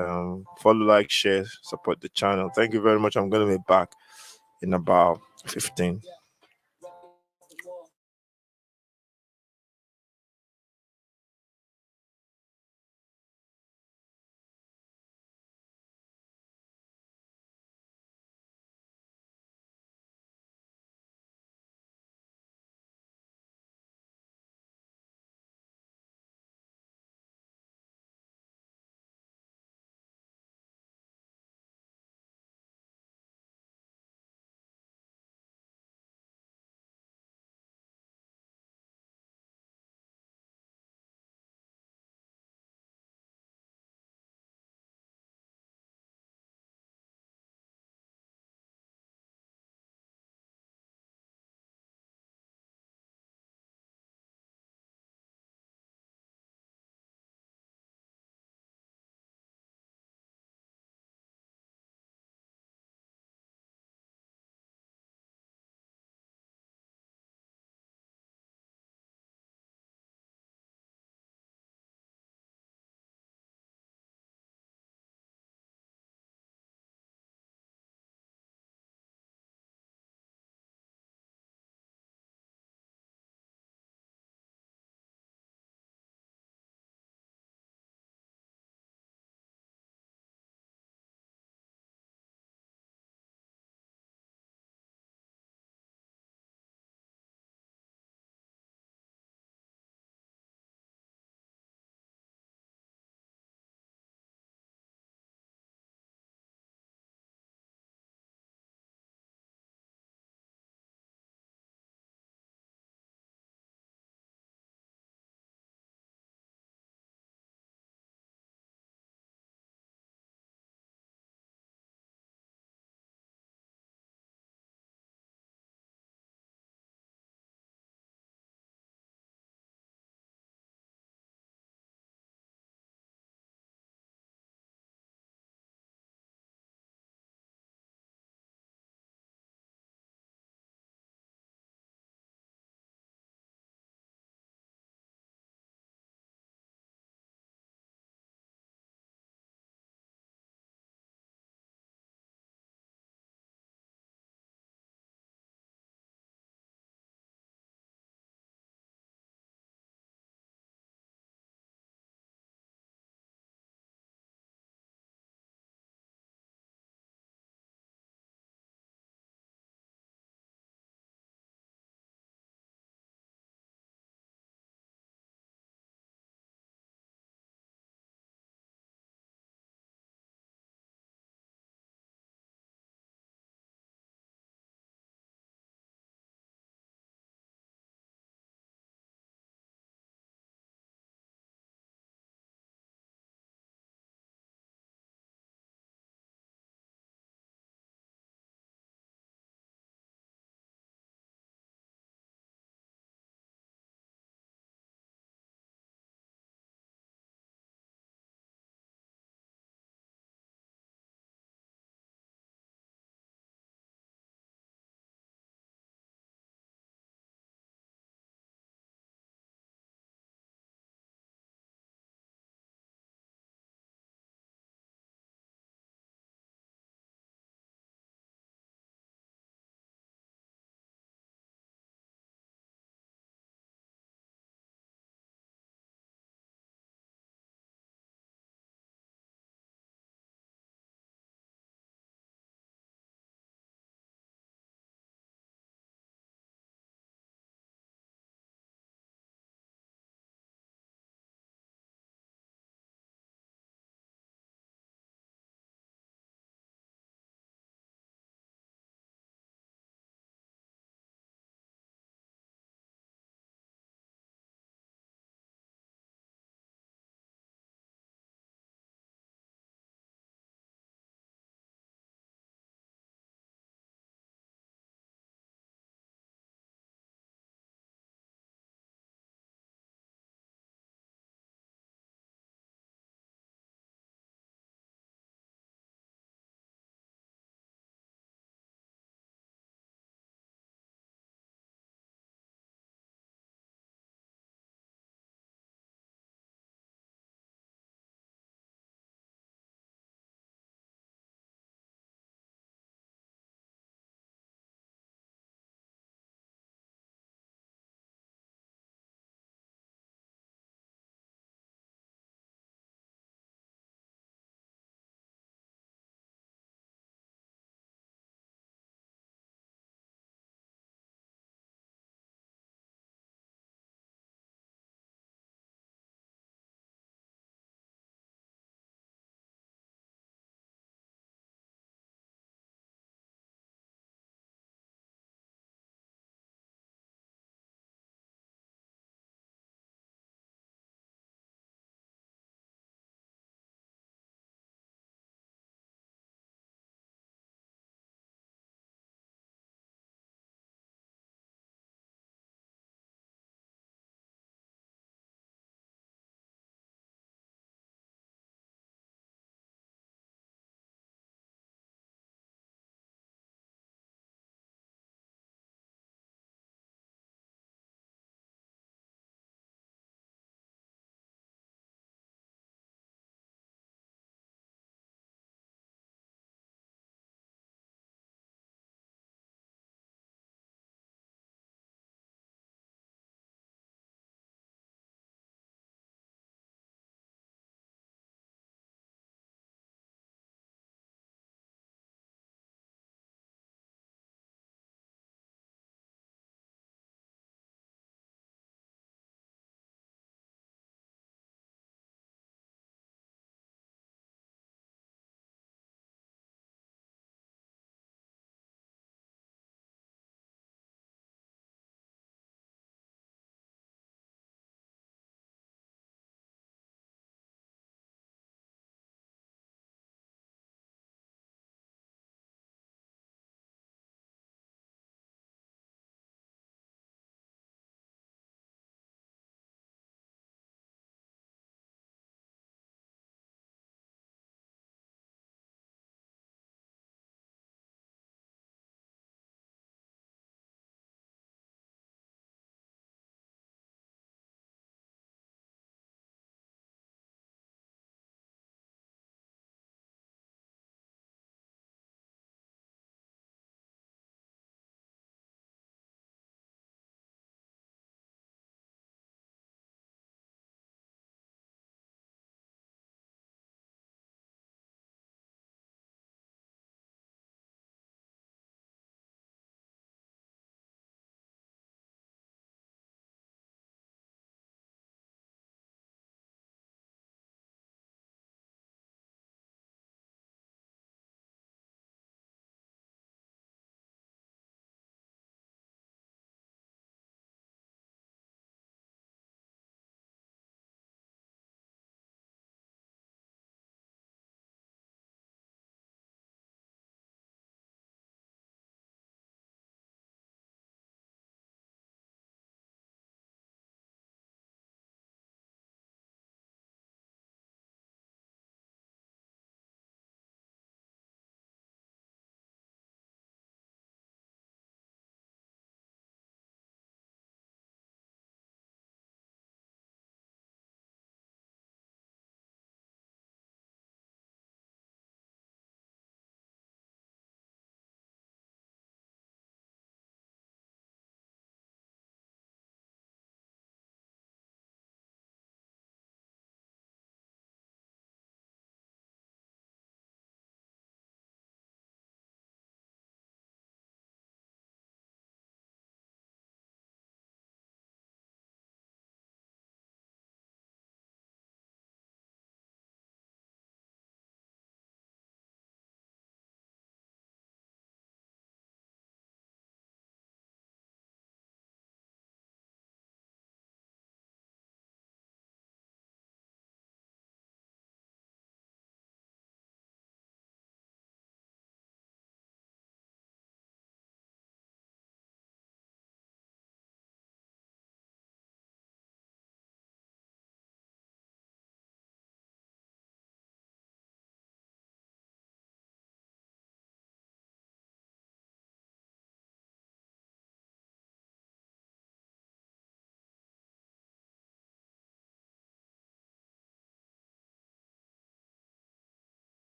follow, like, share, support the channel. Thank you very much. I'm going to be back in about 15.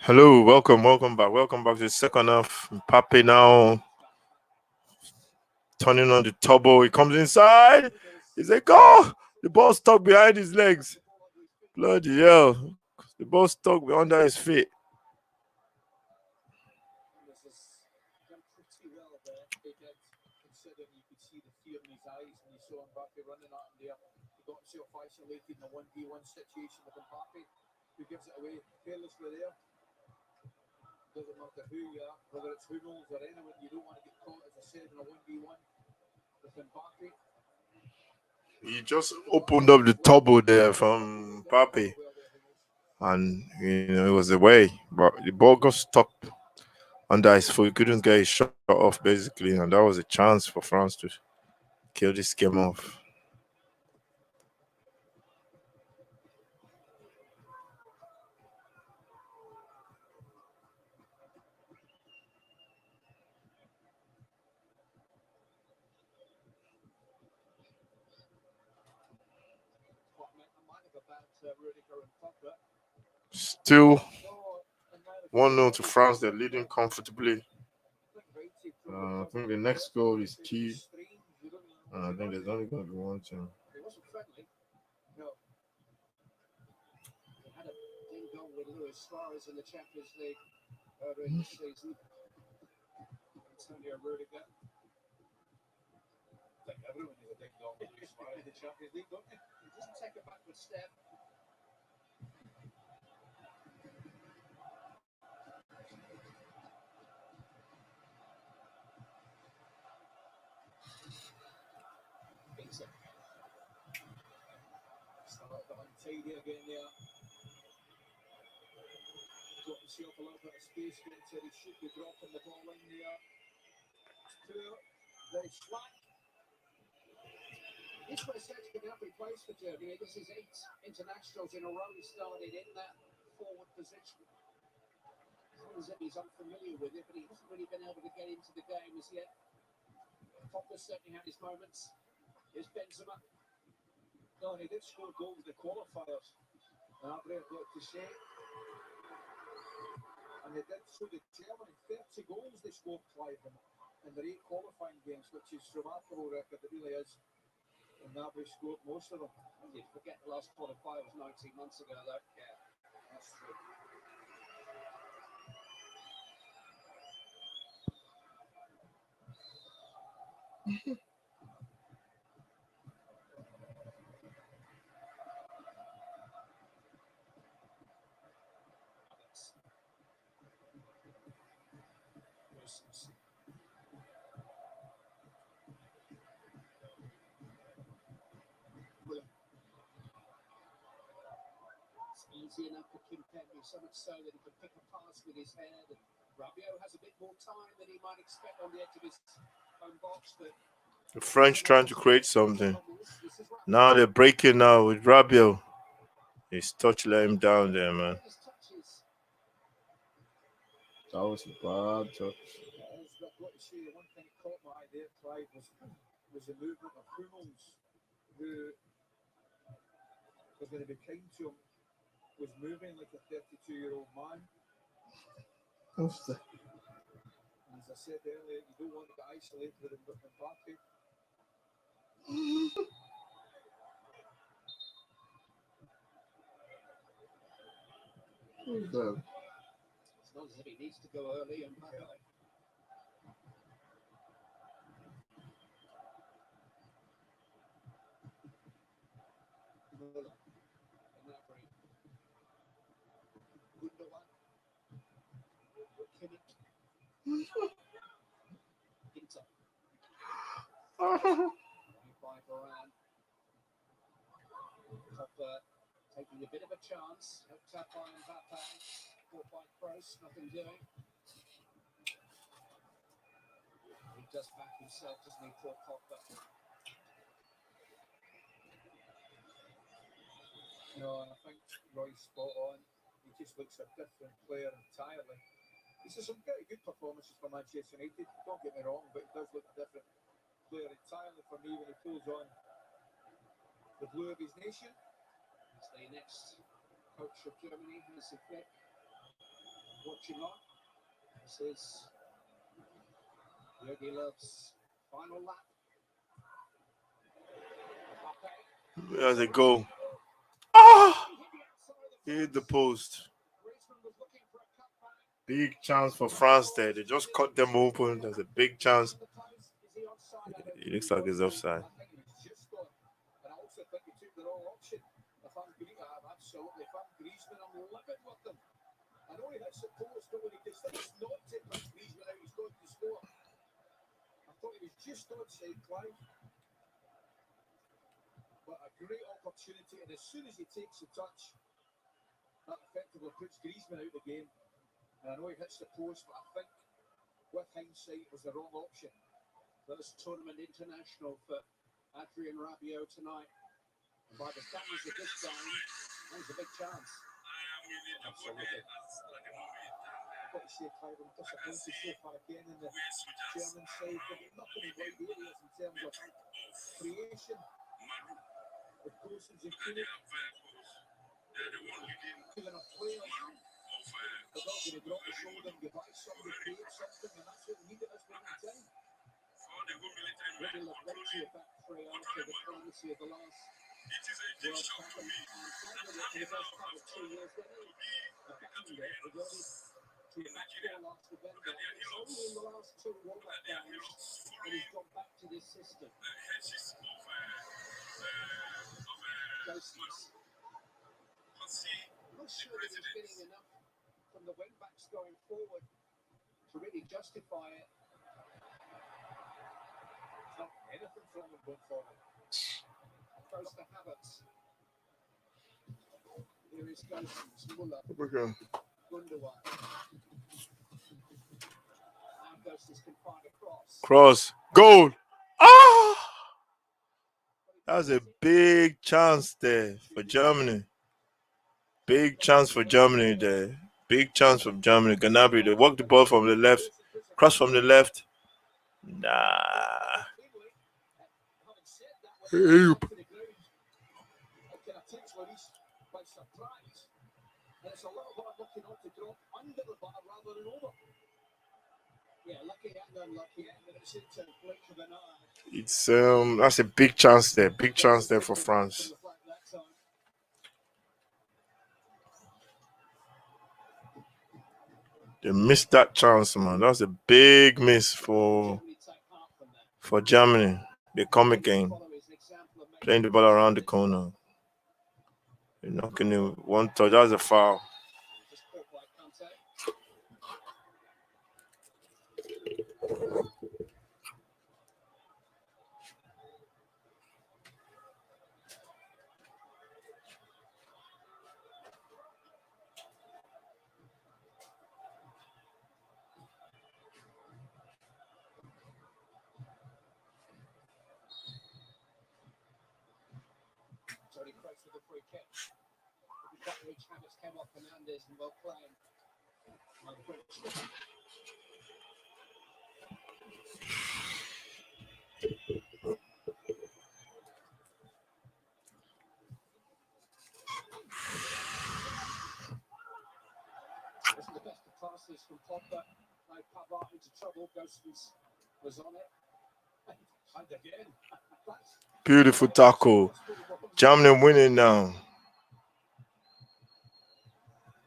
Hello, welcome back to the second half. Mbappe now turning on the turbo. He comes inside. He's like, oh, the ball stuck behind his legs. Bloody hell. The ball stuck under his feet. This is done pretty well there. They did, considering you could see the fear in his eyes when you saw Mbappe running at him there. He got himself isolated in a 1v1 situation with Mbappe, who gives it away carelessly there. Doesn't matter who you are, whether it's Hummels or anyone, you don't want to get caught, as I said, in a 1v1 with Mbappe. He just opened up the turbo there from Mbappe. And, it was away. But the ball got stuck under his foot. He couldn't get his shot off, basically. And that was a chance for France to kill this game off. Still 1-0 to France. They're leading comfortably. I think the next goal is key. I think there's only going to be one team. It wasn't friendly. No. They had a ding dong with Luis Suarez in the Champions League earlier in the season. Antonio Rudiger. I think everyone is a ding dong with Luis Suarez in the Champions League, don't they? He doesn't take a backward step. Start the untidy again there. Got himself a little bit of space, getting said he should be dropping the ball in there. It's poor, very slack. This was essentially been every place for Germany. This is 8 internationals in a row started in that forward position. He's unfamiliar with it, but he hasn't really been able to get into the game as yet. Pogba certainly had his moments. Here's Benzema. No, and he did score goals in the qualifiers. I've got to say. And they did so the Germany 30 goals they scored, Clive, in their 8 qualifying games, which is a remarkable record, it really is. And Gnabry scored most of them. You forget the last qualifier was 19 months ago, though. Yeah, that's true. Easy enough for Kimpembe, so much so that he can pick a pass with his head. And Rabiot has a bit more time than he might expect on the edge of his own box, but the French trying to create something. Now they're breaking now with Rabiot. His touch let him down there, man. That was a bad touch. What you see, the one thing that caught my eye there, Clive, was the movement of Hummels, who was going to be kind to him, was moving like a 32-year-old man. As I said earlier, you don't want to get isolated with Mbappe. It's not as if he needs to go early and back up. By Varane. Taking a bit of a chance. Hooked up by Mbappe. Caught by Kroos. Nothing doing. He does back himself, doesn't he, poor Pogba? No, I think Roy's spot on. He just looks a different player entirely. This is some pretty good performances for Manchester United. Don't get me wrong, but it does look a different player entirely for me when he pulls on the blue of his nation. It's the next coach of Germany, Hansi Flick. watching on. This is Yogi Love's final lap. Mbappe. There's a goal. Ah! He hit the post. Griezmann was looking for a cutback. Big chance for France there. They just cut them open. There's a big chance. The post. Is he offside? I don't It looks like he's offside. I think he was just gone. And I also think he took the wrong option. If I'm absolutely. If I'm Griezmann, I'm living with them. I know he hits the post, but when he decides not to put Griezmann out, he's going to score. I thought he was just outside Clive. But a great opportunity, and as soon as he takes the touch, that effectively puts Griezmann out of the game. And I know he hits the post, but I think with hindsight it was the wrong option. This tournament international for Adrien Rabiot tonight. And by the standards of this game, that was a big chance. Absolutely. I've got to say, Clive, I'm disappointed so far again in the German side. They've nothing in wide areas in terms of creation. With Gosens and Kimmich, even a player, they're not going to drop the shoulder and give out somebody, create something, and that's what we need at this moment in time. Really look right to your back three after the primacy of the last World Cup, and finally in the best part of 2 years, then a backing it, we've already to the back four last November. It's only in the last two warm-up games that he's gone back to this system. Gosens. I'm not sure that he's getting enough from the wing backs going forward to really justify it. Not anything from him going forward. Goes to Havertz. Here is Gosens, Muller, Okay. Gundogan. Now Gosens can find a cross. Cross. Goal. Ah! That was a big chance there for Germany. Big chance for Germany there. Big chance for Germany. Gnabry, they walk the ball from the left. Cross from the left. Nah. Having said that, when he goes to the ground, it kind of takes Lloris by surprise. And it's a little bit looking on to drop under the bar rather than over. Yeah, lucky and unlucky, and it's into the blink of an eye. It's that's a big chance there. Big chance there for France. They missed that chance, man. That's a big miss for Germany. They come again, playing the ball around the corner. They're knocking it one touch. That's a foul. Tony Kroos with a free kick. Each Havertz came off Fernandes and well playing. Wasn't the best of passes from Pogba. No Pavard into trouble. Gosens was on it. And again. Beautiful tackle. Germany winning now.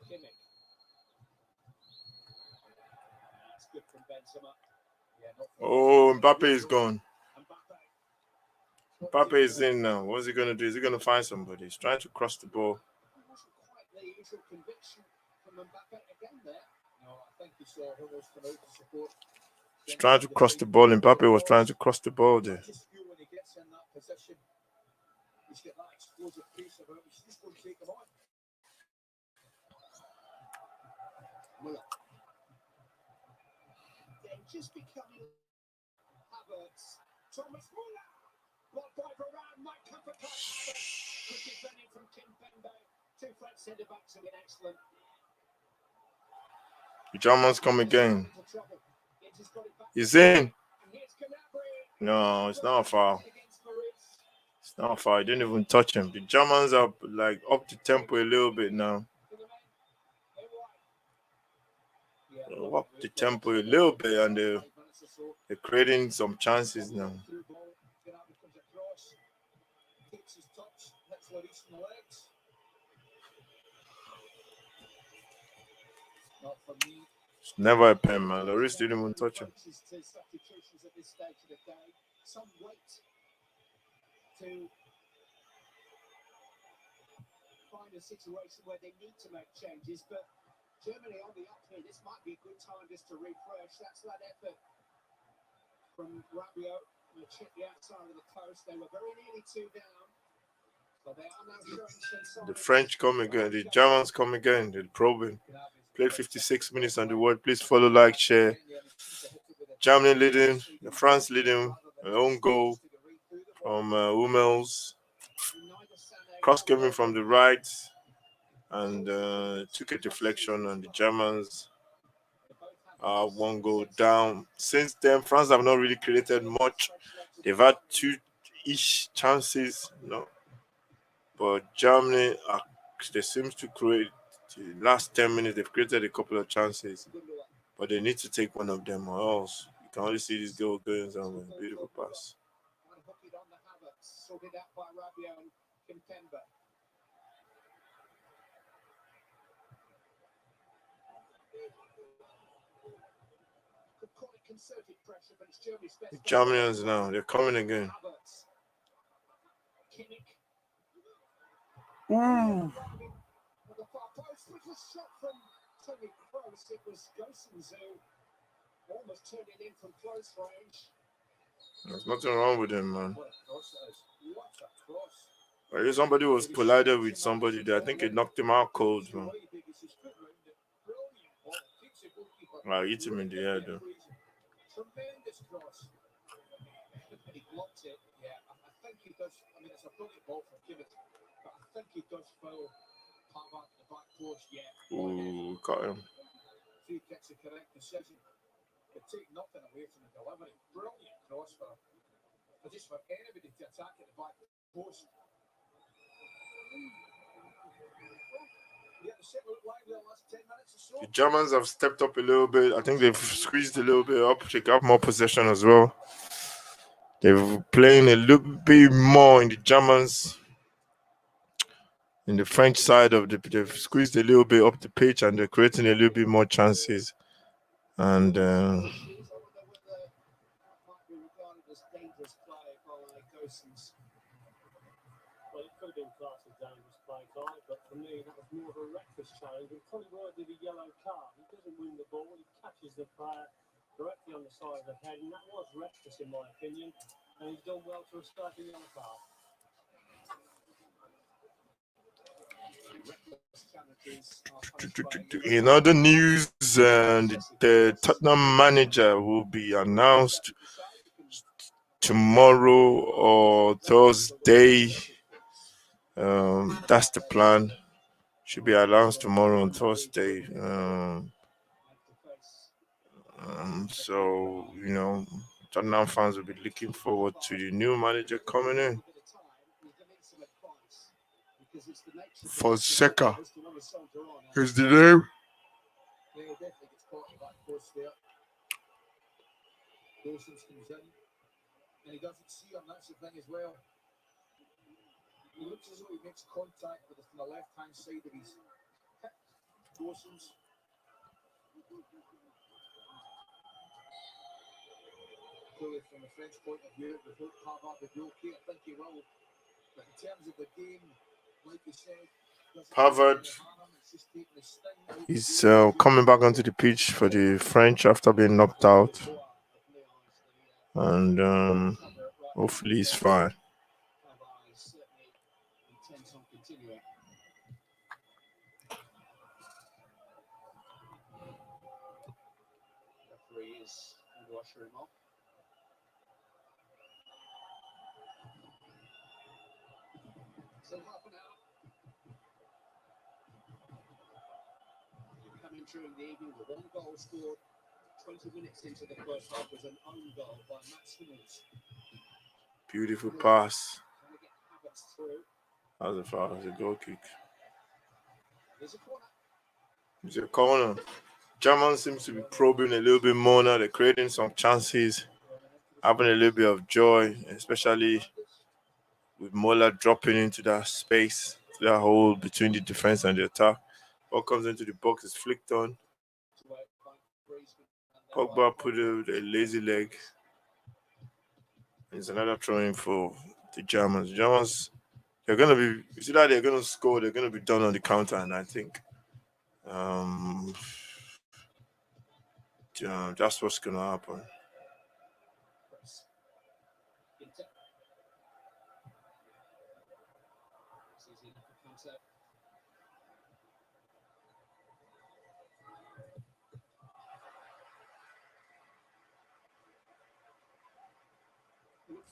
Kimmich. That's good from Benzema. Oh, Mbappe is gone. Mbappe is in now. What's he going to do? Is he going to find somebody? He's trying to cross the ball. It wasn't quite the usual conviction from Mbappe again there. No, I think he saw Hummels come out to support. He's trying to cross the ball. Mbappe was trying to cross the ball there. I just feel when he gets in that position, he's got that explosive pace about him. He's just going to take him on. Muller. Then just becoming Havertz. Thomas Muller. Blocked by Varane. Might come for Kai Havertz. Good defending from Kimpembe. Two front centre backs have been excellent. The Germans come again. He's in. No, it's not a foul. It's not a foul. He didn't even touch him. The Germans are like up the tempo a little bit now. up the tempo a little bit, and they're creating some chances now. Keeps his touch, that's what he's in the legs. Not for me. It's never a pen, man. Lloris didn't even touch him. Substitutions at this stage of the day. Some wait to find a situation where they need to make changes, but Germany on the up here, this might be a good time just to refresh. That's that effort from Rabiot. They check the outside of the post. They were very nearly 2 down. But they are now showing some signs. The French come again. The Germans come again. They're probing. Played 56 minutes on the word. Please follow, like, share. Germany leading. France leading. An own goal from Hummels. Cross coming from the right. And took a deflection on the Germans. 1 goal down. Since then, France have not really created much. They've had 2-ish chances, but Germany, they seem to create. The last 10 minutes, they've created a couple of chances, but they need to take one of them, or else you can only see this goal going somewhere. Beautiful pass. Sorted out by Rabiot and Kimpembe. Concerted pressure, but it's Germany's best. The Germans now, they're coming again. Ooh. The far post was a shot from Toni Kroos. It was Gosens who almost turned it in from close range. There's nothing wrong with him, man. What a cross. I hear somebody was collided with somebody there. I think it knocked him out cold, man. I hit him in the head, though. Tremendous cross. He blocked it. Yeah, I think he does. I mean, it's a brilliant ball from Kimmich, but I think he does foul Pavard at the back post. Yeah. Ooh, caught him. He gets the correct decision. They take nothing away from the delivery. Brilliant cross for anybody to attack at the back post. The Germans have stepped up a little bit. I think they've squeezed a little bit up. They got more possession as well. They're playing a little bit more in the Germans. In the French side of they've squeezed a little bit up the pitch, and they're creating a little bit more chances. And Well, it could have been classed as dangerous play, Clive, but for me, that was more of a reckless challenge and probably worthy of a yellow card. He doesn't win the ball, he catches the player directly on the side of the head, and that was reckless in my opinion, and he's done well to escape a yellow card. In other news, the Tottenham manager will be announced tomorrow or Thursday. That's the plan. Should be announced tomorrow on Thursday. So, Tottenham fans will be looking forward to the new manager coming in. Fonseca is the name. And he doesn't see him, that's the thing as well. He looks as though he makes contact with us from the left-hand side of his hip. Gosens. Clearly from the French point of view, we hope Pavard will be okay. I think he will. But in terms of the game, like you said, Pavard is coming back onto the pitch for the French after being knocked out. And hopefully he's fine. Coming during the evening with 1 goal scored 20 minutes into the first half was an own goal by Mats Hummels. Beautiful pass. That was a foul. It was a goal kick. There's a corner. It's a corner. German seems to be probing a little bit more now. They're creating some chances, having a little bit of joy, especially with Mola dropping into that space, to that hole between the defense and the attack. Ball comes into the box, is flicked on. Pogba put a lazy leg. It's another throwing for the Germans. The Germans, they're gonna be. You see that they're gonna score. They're gonna be done on the counter, and I think that's what's gonna happen.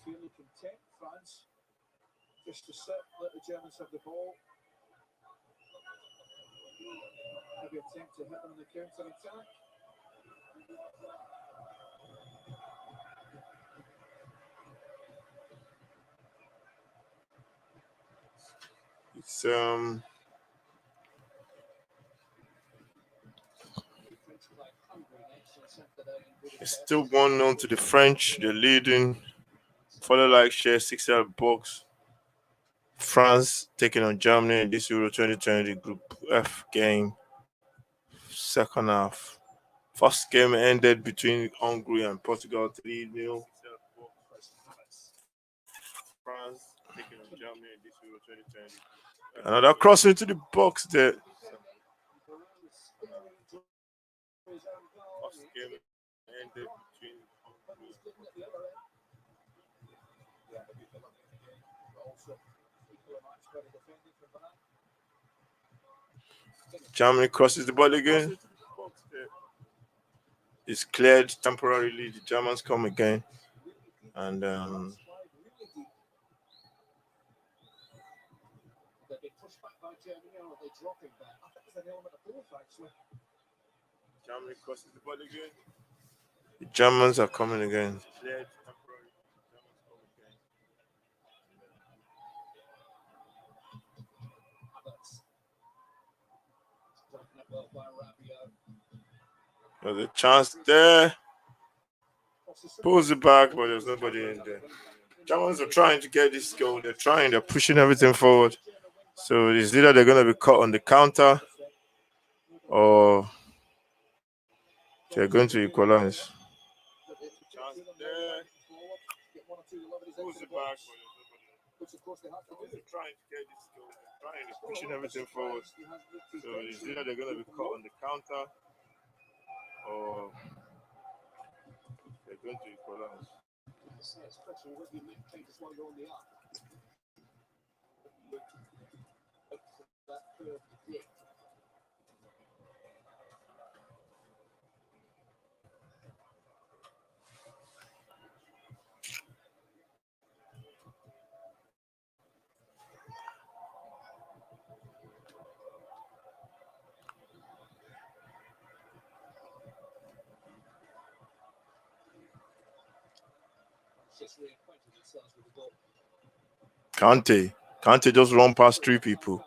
Feeling content, France. Just to sit, let the Germans have the ball. Maybe attempt to hit them on the counter attack. It's still 1-0 to the French. They're leading. Follow, like, share, 6 box. France taking on Germany in this Euro 2020 Group F game. Second half. First game ended between Hungary and Portugal 3-0. France taking on Germany in this Euro 2020. Another cross into the box there. First game ended between Germany crosses the ball again. It's cleared temporarily. The Germans come again. And Germany crosses the ball again. The Germans are coming again. Cleared temporarily. There's a chance there. Pulls it back, but there's nobody in there. Germans are trying to get this goal. They're pushing everything forward. So it's either they're going to be caught on the counter or they're going to equalize. Chance there. Pulls it back, but there's nobody. They're trying to get this goal. They're pushing everything forward. So it's either they're going to be caught on the counter or they're going to equalize. Kante just run past 3 people.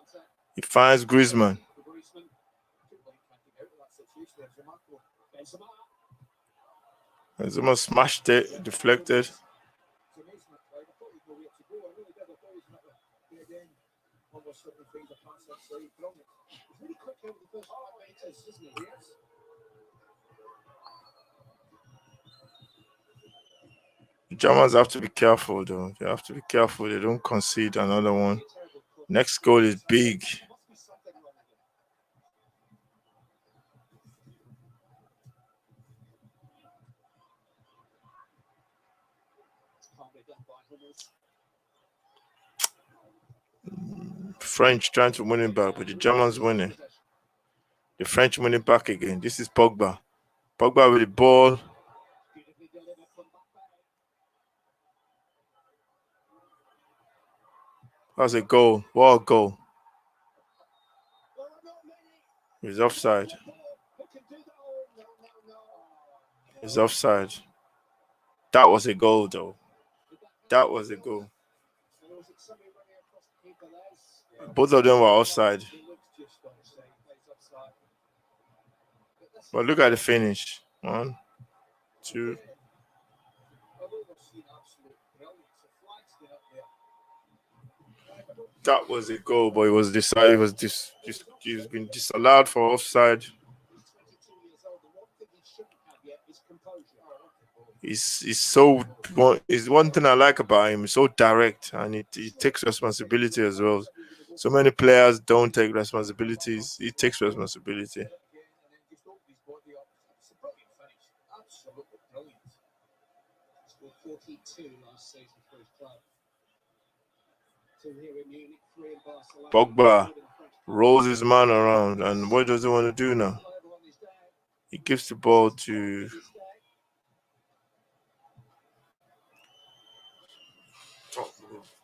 He finds Griezmann. Benzema smashed it, deflected. The Germans have to be careful, though. They have to be careful. They don't concede another one. Next goal is big. French trying to win it back, but the Germans winning. The French winning back again. This is Pogba. Pogba with the ball. That's a goal. What a goal. He's offside. He's offside. That was a goal, though. That was a goal. Both of them were offside. But look at the finish. 1, 2. I've almost seen absolute brilliance. The flags get up there. That was a goal, but it was decided. It was he's been disallowed for offside. He's 22 years old. The one thing he shouldn't have yet is composure. Is one thing I like about him. He's so direct, and he takes responsibility as well. So many players don't take responsibilities. He takes responsibility. Again, and then just opened his body up. It's a brilliant finish. Absolutely brilliant. He scored 42 last season for his club. 2 here in Munich, 3 in Barcelona. Pogba rolls his man around, and what does he want to do now? Playable on his day. He gives the ball to His day.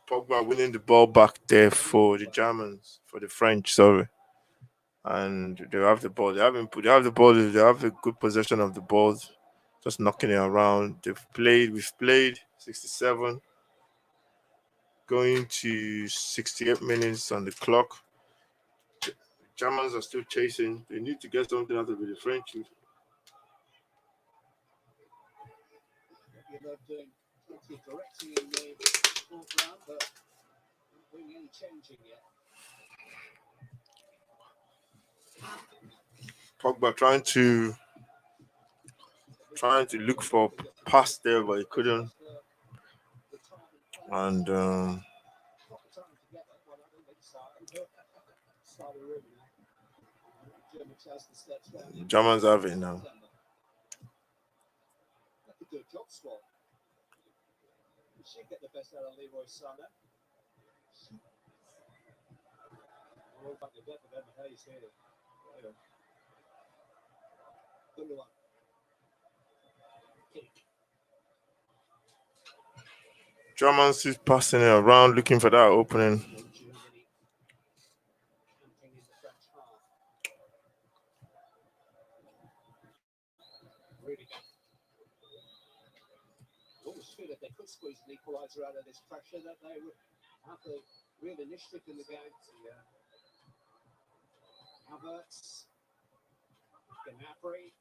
Pogba, winning the ball back there for the Germans, for the French, sorry. And they have the ball. They have the ball. They have a good possession of the ball, just knocking it around. We've played 67, going to 68 minutes on the clock. Germans are still chasing. They need to get something out of the French. You're not doing plenty of directing in the foreground, but not doing any changing yet. Pogba trying to look for pass there, but he couldn't. And Germans have it now. That's a good job, Swap. You should get the best out of Leroy Sané. All back to death of Emma Hayes here. Gundogan. Kick. Germans is passing it around, looking for that opening. Germany camping in the French half. Rudiger. Almost feel if they could squeeze an equaliser out of this pressure, that they would have the real initiative in the game. Havertz, Gnabry,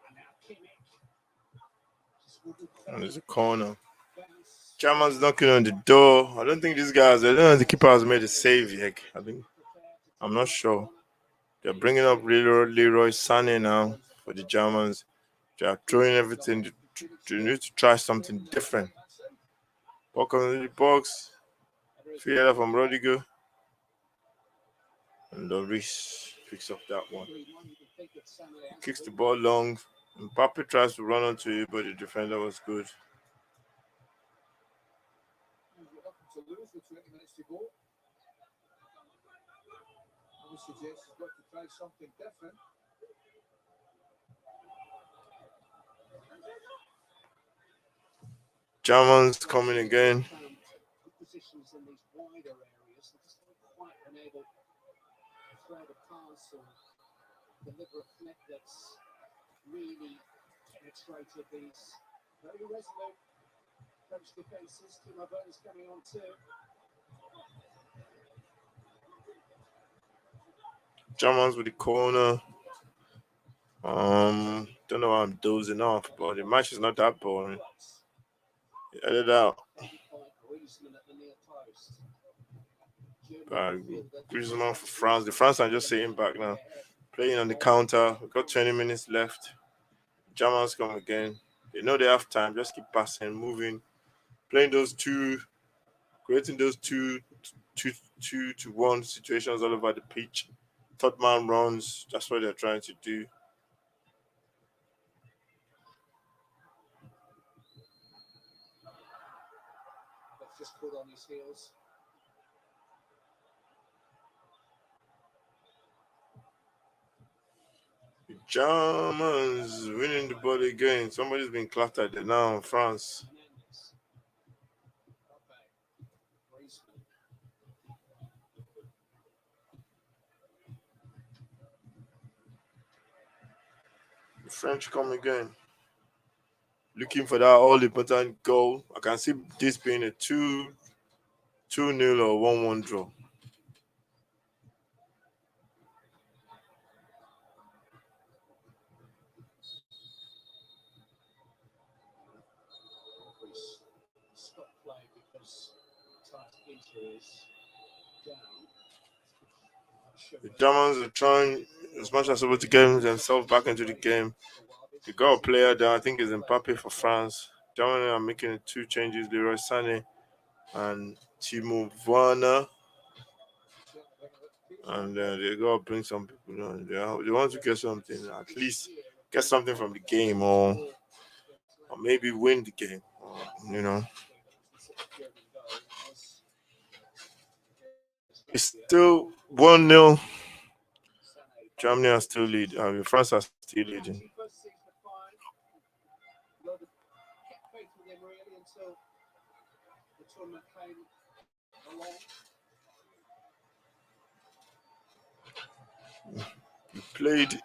and now Kimmich. Just wouldn't And there's a corner. bounce. Germans knocking on the door. I don't think these guys. I don't know if the keeper has made a save yet. I'm not sure. They're bringing up Leroy Sané now for the Germans. They are throwing everything. They need to try something different. Walk on the box. Field from Rodrigo. And Lloris picks up that one. Kicks the ball long. Mbappe tries to run onto it, but the defender was good. To lose with 20 minutes to go. I would suggest you've got to try something different. Germans coming again. Found good positions in these wider areas and just haven't quite been able to thread a pass or deliver a connect that's really penetrated these very resolute French defences. Timo Werner's coming on too. Germans with the corner. Don't know why I'm dozing off, but the match is not that boring. Headed out. Griezmann at the near post. Griezmann for France. The France are just sitting back now, playing on the counter. We've got 20 minutes left. Germans come again. They know they have time. Just keep passing, moving, playing those two, creating those two to one situations all over the pitch. Third man runs. That's what they're trying to do. That's just put on his heels. The Germans winning the ball again. Somebody's been clattered there now in France. Hernandez. Mbappe. Griezmann. The French come again. Looking for that all important goal. I can see this being a 2-0 or 1-1 draw. pressure is down. The Germans are trying as much as possible to get themselves back into the game. They got a player there, I think is Mbappe for France. Germany are making 2 changes, Leroy Sané and Timo Werner. And they got to bring some people on. They want to get something, at least get something from the game, or maybe win the game. It's still 1-0. Germany are still leading. I mean, France are still leading. Kept faith with him really until the tournament came along. We played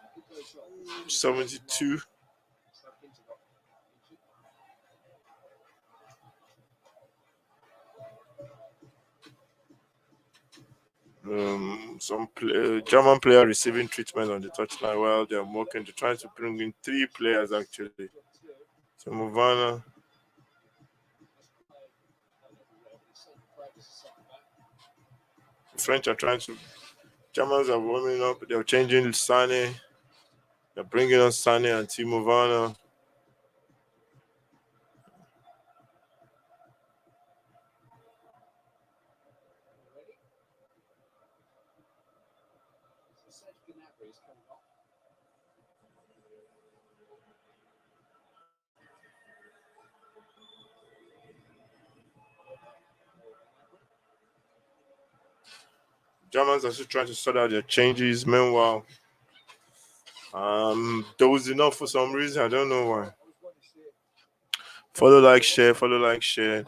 72. German player receiving treatment on the touchline while they're working to try to bring in 3 players actually. So Movana. The French are trying to. Germans are warming up. They're changing Sané. They're bringing on Sané and Timo Werner. Germans are still trying to sort out their changes. Meanwhile, dozing off for some reason. I don't know why. Follow, like, share. Follow, like, share.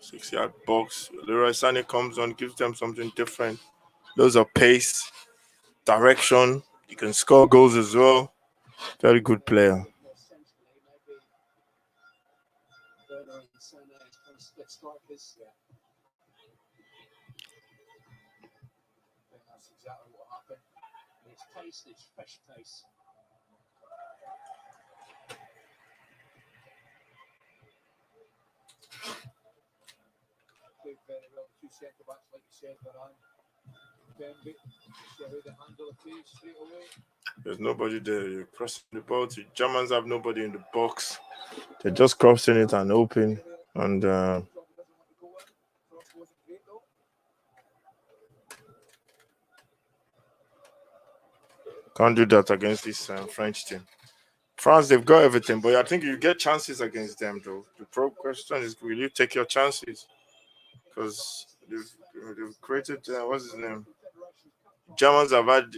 6-yard box. Leroy Sané comes on, gives them something different. Those are pace, direction. You can score goals as well. Very good player. That's exactly what happened. It's pace, it's fresh pace. Very well, 2 centre backs, like you said, Varane. Bembe, Sherry, the handle of play straight away. There's nobody there. You're crossing the ball. The Germans have nobody in the box. They're just crossing it and open. And can't do that against this French team. France, they've got everything, but I think you get chances against them, though. The question is, will you take your chances? Because they've created, what's his name? Germans have had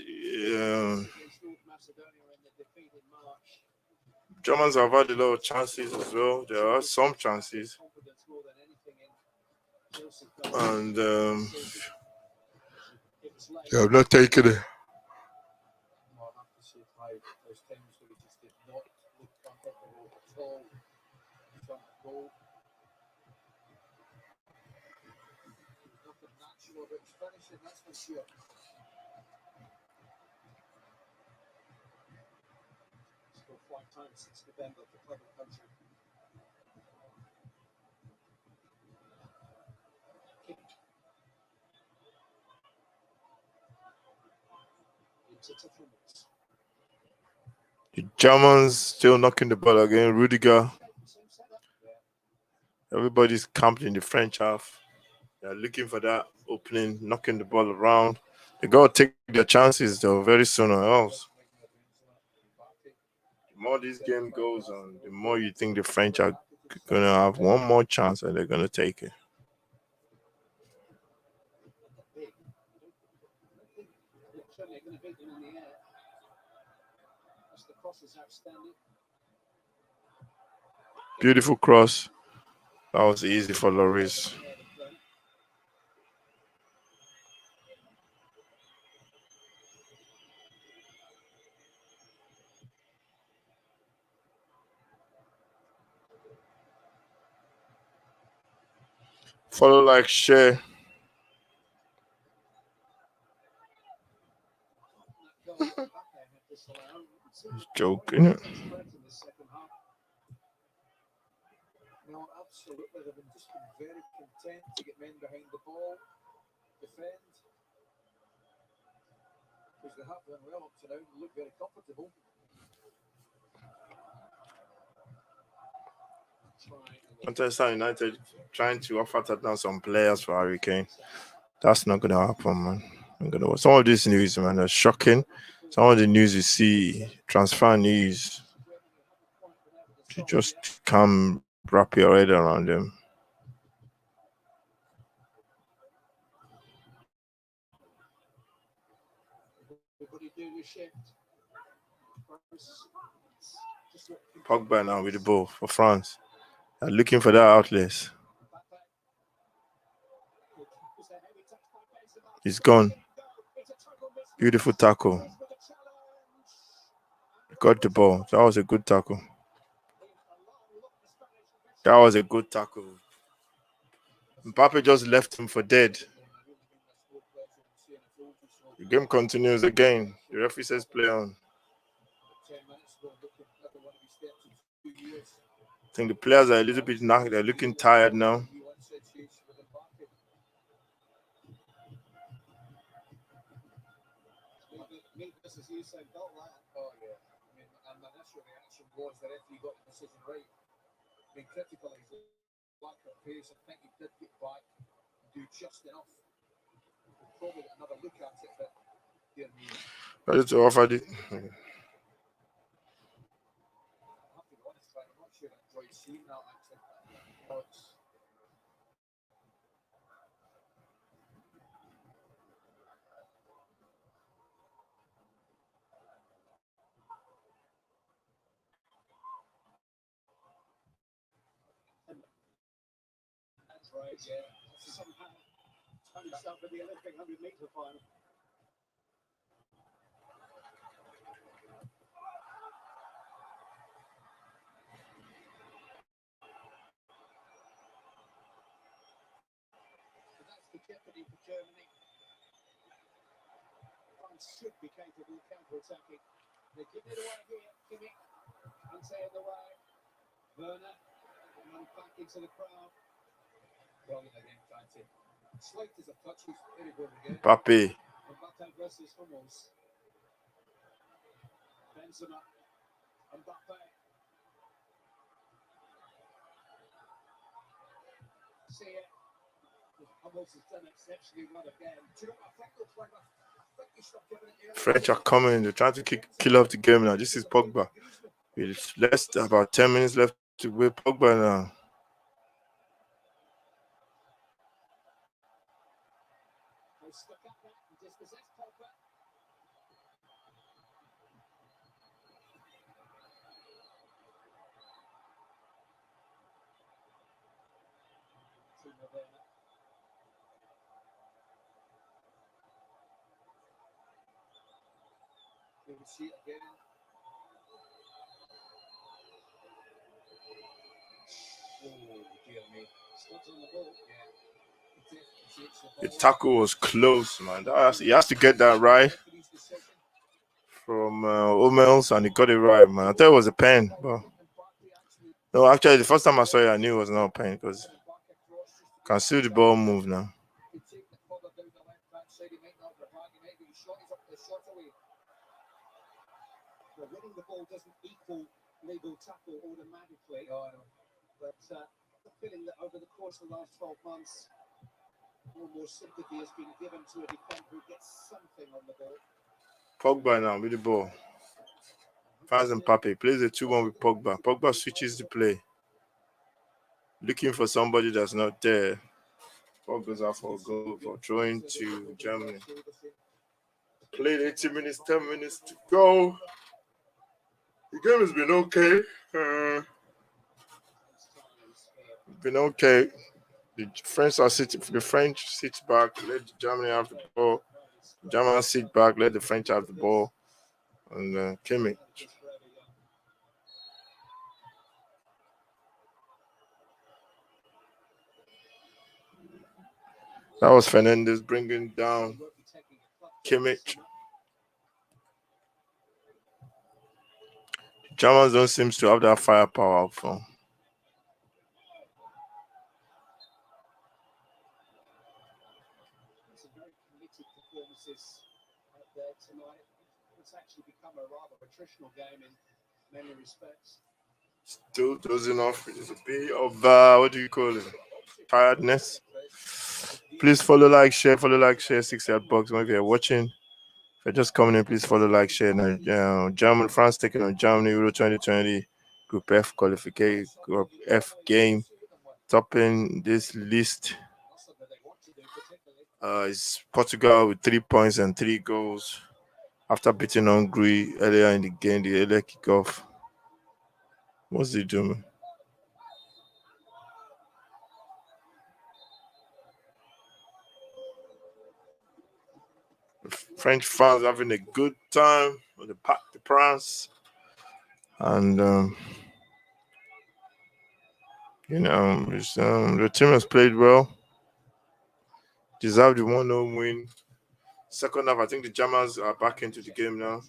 a lot of chances as well. There are some chances. And they have not taken it. That's for sure. Still 5 times since November for club and country. The Germans still knocking the ball again. Rudiger. Everybody's camped in the French half. They're looking for that opening, knocking the ball around. They got to take their chances, though, very soon or else. The more this game goes on, the more you think the French are going to have one more chance and they're going to take it. Beautiful cross. That was easy for Lloris. Follow, like, share. He's joking. No, absolutely. They've just been very content to get men behind the ball, defend. Because they have done well up to now and look very comfortable. Manchester United trying to offer Tottenham some players for Harry Kane. That's not going to happen, man. Some of this news, man, are shocking. Some of the news you see, transfer news, you just can't wrap your head around them. Pogba now with the ball for France. They're looking for that outlet. He's gone. Beautiful tackle. Got the ball. That was a good tackle. Mbappe just left him for dead. The game continues again. The referee says play on. I think the players are a little bit knocked. They're looking tired now. And my initial reaction was that if he got the decision right, being critical of his lack of pace, I think he did get back and do just enough. We'll probably get another look at it, but dear me. Ready to offer it. I have to be honest, I'm not sure I enjoyed seeing that actually. That's right, yeah. Somehow found himself in the Olympic 100-meter final. That's the jeopardy for Germany. France should be capable of counter-attacking. They give it away here. Kimmich, Ante in the way. Werner, and back into the crowd. Brilliant again, Francie. Slightest of touches, very good again. Mbappe. Mbappe versus Hummels. Benzema. Mbappe. See it. Hummels has done exceptionally well again. Do you know what I think looks like? I think he stopped giving it early. French are coming. They're trying to kill off the game now. This is Pogba. With less about 10 minutes left to wait. Pogba now. They stuck up that and dispossessed Pogba. You can see it again. Oh, dear me. Studs on the ball. Yeah. The tackle was close, man. He has to get that right from Hummels, and he got it right, man. I thought it was a pen, but no, actually, the first time I saw it, I knew it was not a pen because you can see the ball move now. Winning the ball doesn't equal legal tackle automatically, but the feeling that over the course of the last 12 months, more sympathy has been given to a defender who gets something on the ball. Pogba now with the ball. Fans and Mbappe plays a 2-1 with Pogba. Pogba switches the play. Looking for somebody that's not there. Pogba's out for a goal for throwing to Germany. Played 80 minutes, 10 minutes to go. The game has been okay. The French sit back, let Germany have the ball. Germany sit back, let the French have the ball. And Kimmich. That was Fernandes bringing down Kimmich. Germans don't seem to have that firepower up front. Some very committed performances out there tonight. It's actually become a rather attritional game in many respects. Still dozing off. It's a bit of what do you call it? Tiredness. Please follow, like, share. 6-yard box. If you're watching, if you're just coming in, please follow, like, share. Now, France taking on Germany Euro 2020 Group F qualification, Group F game. Topping this list is Portugal with 3 points and 3 goals after beating Hungary earlier in the game. The earlier kickoff. What's he doing? French fans having a good time with the Parc de France, and the team has played well, deserved the 1-0 win. Second half, I think the Germans are back into the game now.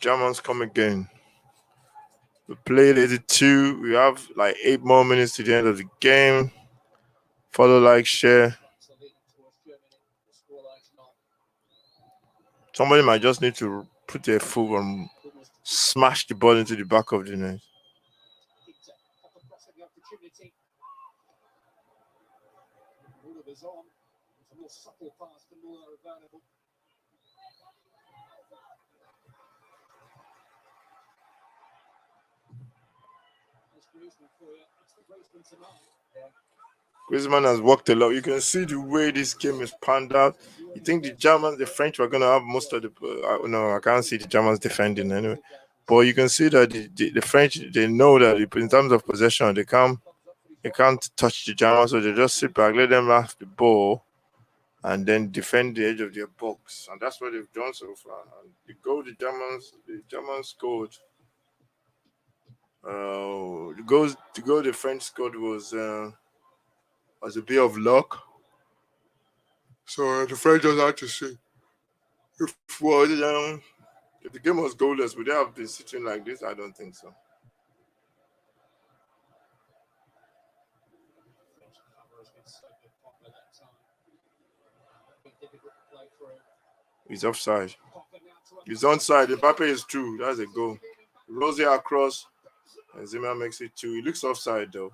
Germans come again. We played 82. We have like 8 more minutes to the end of the game. Follow, like, share. Somebody might just need to put their foot and smash the ball into the back of the net. Griezmann has worked a lot. You can see the way this game is panned out. You think the French were going to have most of the... no, I can't see the Germans defending anyway. But you can see that the French, they know that in terms of possession, they can't touch the Germans, so they just sit back, let them have the ball, and then defend the edge of their box. And that's what they've done so far. And the goal the Germans scored... the goal the French scored was a bit of luck. So the French just had to see if the game was goalless, would they have been sitting like this? I don't think so. He's offside. He's onside. Mbappe is 2. That's a goal. Rosier across. And Zimmer makes it 2. He looks offside though.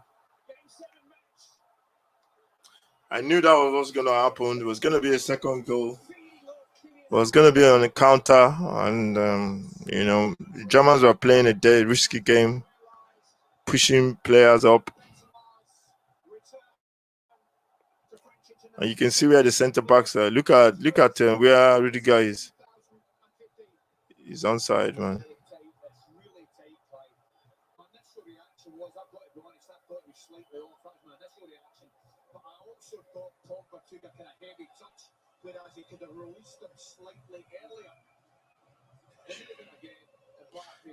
I knew that was what's going to happen. It was going to be a second goal. It was going to be on a counter. And, the Germans were playing a dead, risky game, pushing players up. And you can see where the centre backs are. Look at where Rudiger is. He's onside, man.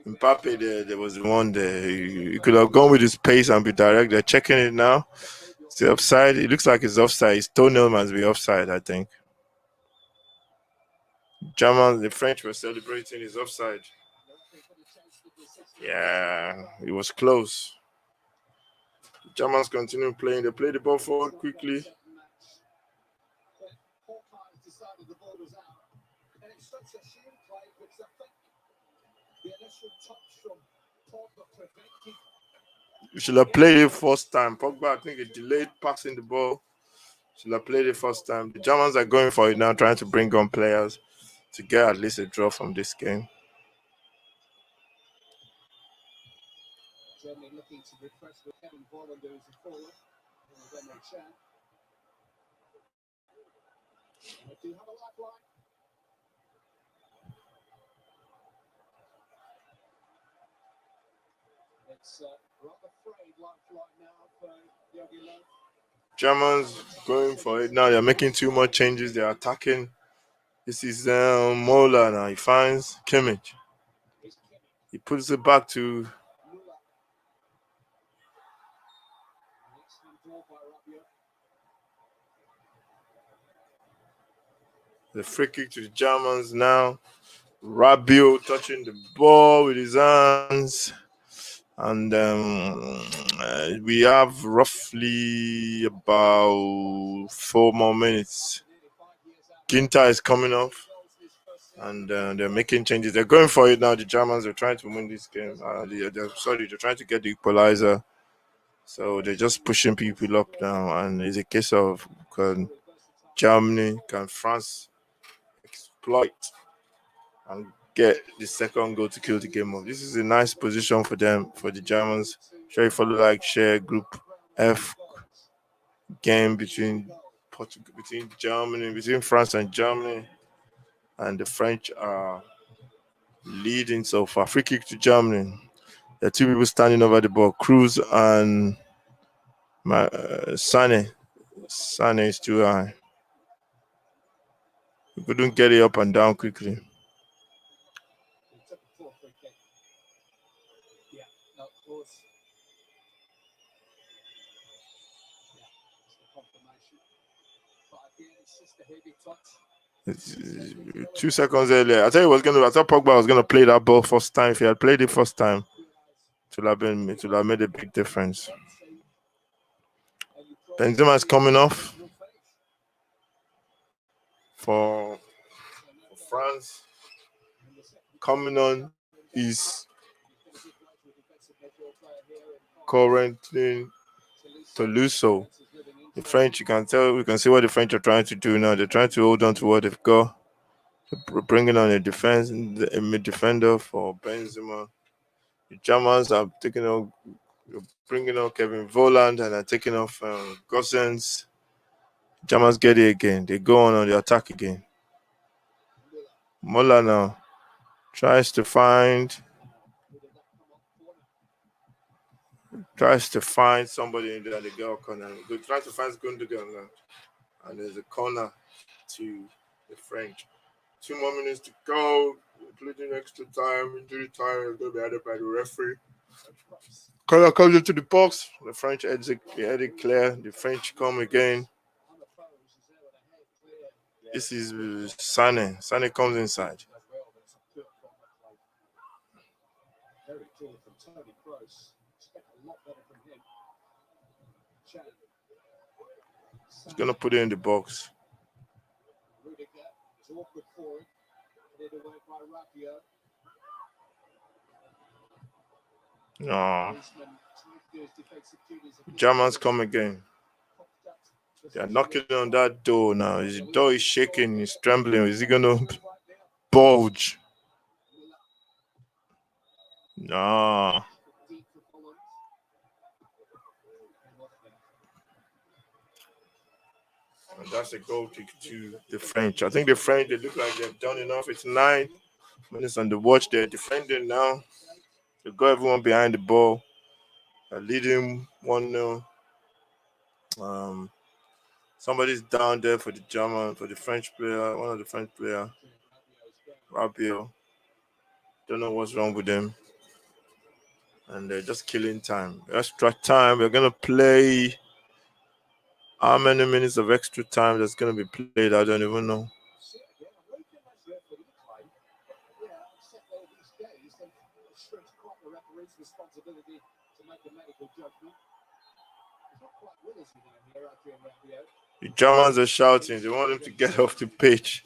Mbappe, there was one there. He could have gone with his pace and be direct. They're checking it now. It's the offside. It looks like it's offside. His toenail must be offside, I think. The French were celebrating his offside. Yeah, it was close. The Germans continue playing. They play the ball forward quickly. You should have played it first time. Pogba, I think, he delayed passing the ball. Should have played it first time. The Germans are going for it now, trying to bring on players to get at least a draw from this game. Germany looking to refresh with Kevin Volland as a forward. They do have a lifeline. It's rather frayed lifeline now for Jogi Löw. Germans going for it now. They're making 2 more changes. They're attacking. This is Mola now. He finds Kimmich. He puts it back to The free kick to the Germans now. Rabiot touching the ball with his hands. And we have roughly about 4 more minutes. Ginter is coming off, and they're making changes. They're going for it now. The Germans are trying to win this game. They're trying to get the equalizer. So they're just pushing people up now, and it's a case of can Germany, can France exploit and get the second goal to kill the game off. This is a nice position for them, for the Germans. Sure, you follow, like, share Group F game between Germany, between France and Germany, and the French are leading so far. Free kick to Germany. There are 2 people standing over the ball, Cruz and Sane. Sane is too high. We couldn't get it up and down quickly. It's 2 seconds earlier. I thought Pogba was gonna play that ball first time. If he had played it first time, it would have made a big difference. Benzema is coming off for France. Coming on is currently Tolisso. The French, we can see what the French are trying to do now. They're trying to hold on to what they've got. They're bringing on a mid defender for Benzema. The Germans are bringing on Kevin Volland, and are taking off Gosens. Germans get it again. They go on the attack again. Muller now tries to find somebody in there. The girl corner. They try to find Gundogan now, and there's a corner to the French. 2 more minutes to go, including extra time, injury time. It's going to be added by the referee. Corner comes into the box. The French head it clear. The French come again. This is Sane. Sane comes inside. He's going to put it in the box. No. Germans come again. They are knocking on that door now. The door is shaking. It's trembling. Is he going to bulge? No. And that's a goal kick to the French. I think the French, they look like they've done enough. It's 9 minutes on the watch. They're defending now. They got everyone behind the ball. They're leading 1-0. Somebody's down there for the French player, one of the French player, Rabiot. Don't know what's wrong with them. And they're just killing time. Extra time. We're going to play. How many minutes of extra time that's going to be played? I don't even know. The Germans are shouting. They want him to get off the pitch.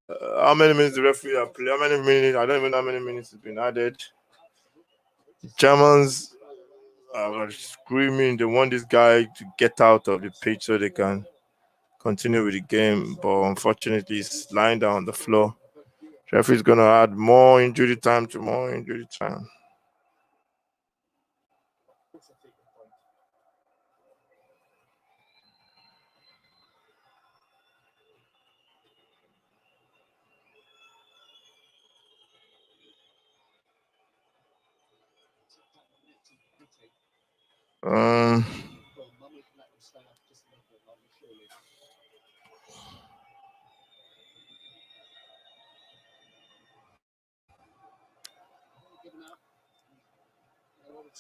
How many minutes the referee have played? How many minutes? I don't even know how many minutes has been added. The Germans are screaming. They want this guy to get out of the pitch so they can continue with the game. But unfortunately, he's lying down on the floor. The referee's going to add more injury time to more injury time.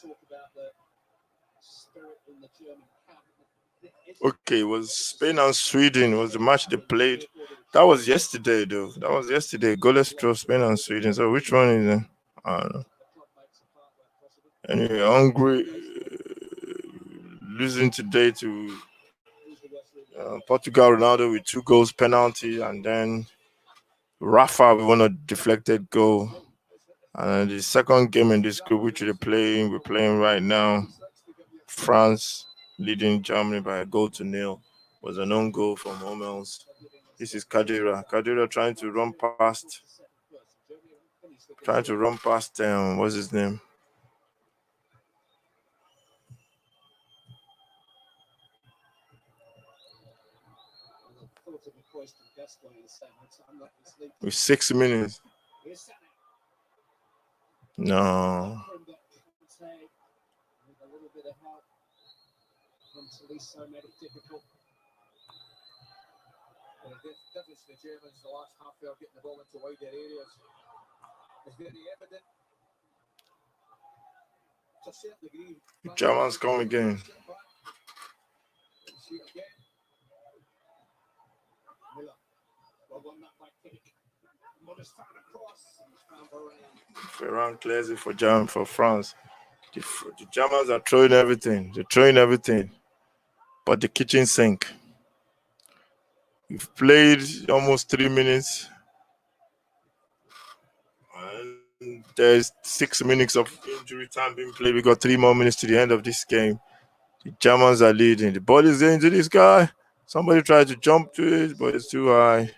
Talk about the spirit in the German camp. Okay, it was Spain and Sweden was the match they played. That was yesterday, though. That was yesterday. Goalless draw, Spain and Sweden. So which one is it? I don't know. Anyway, Hungary losing today to Portugal. Ronaldo with 2 goals penalty, and then Rafa with one a deflected goal. And the second game in this group, which we're playing right now, France leading Germany by a goal to nil, was an own goal from Hummels. This is Kadira. Kadira trying to run past, what's his name? With 6 minutes. No. The Germans, the last half hour, getting the ball into wider areas is very evident. To a certain degree, The Germans come again. see it again. Miller will won that back kick. Mother's trying across. Ferran clears it for France. The Germans are throwing everything. They're throwing everything. But the kitchen sink. We've played almost 3 minutes. And there's 6 minutes of injury time being played. We got 3 more minutes to the end of this game. The Germans are leading. The ball is into this guy. Somebody tried to jump to it, but it's too high.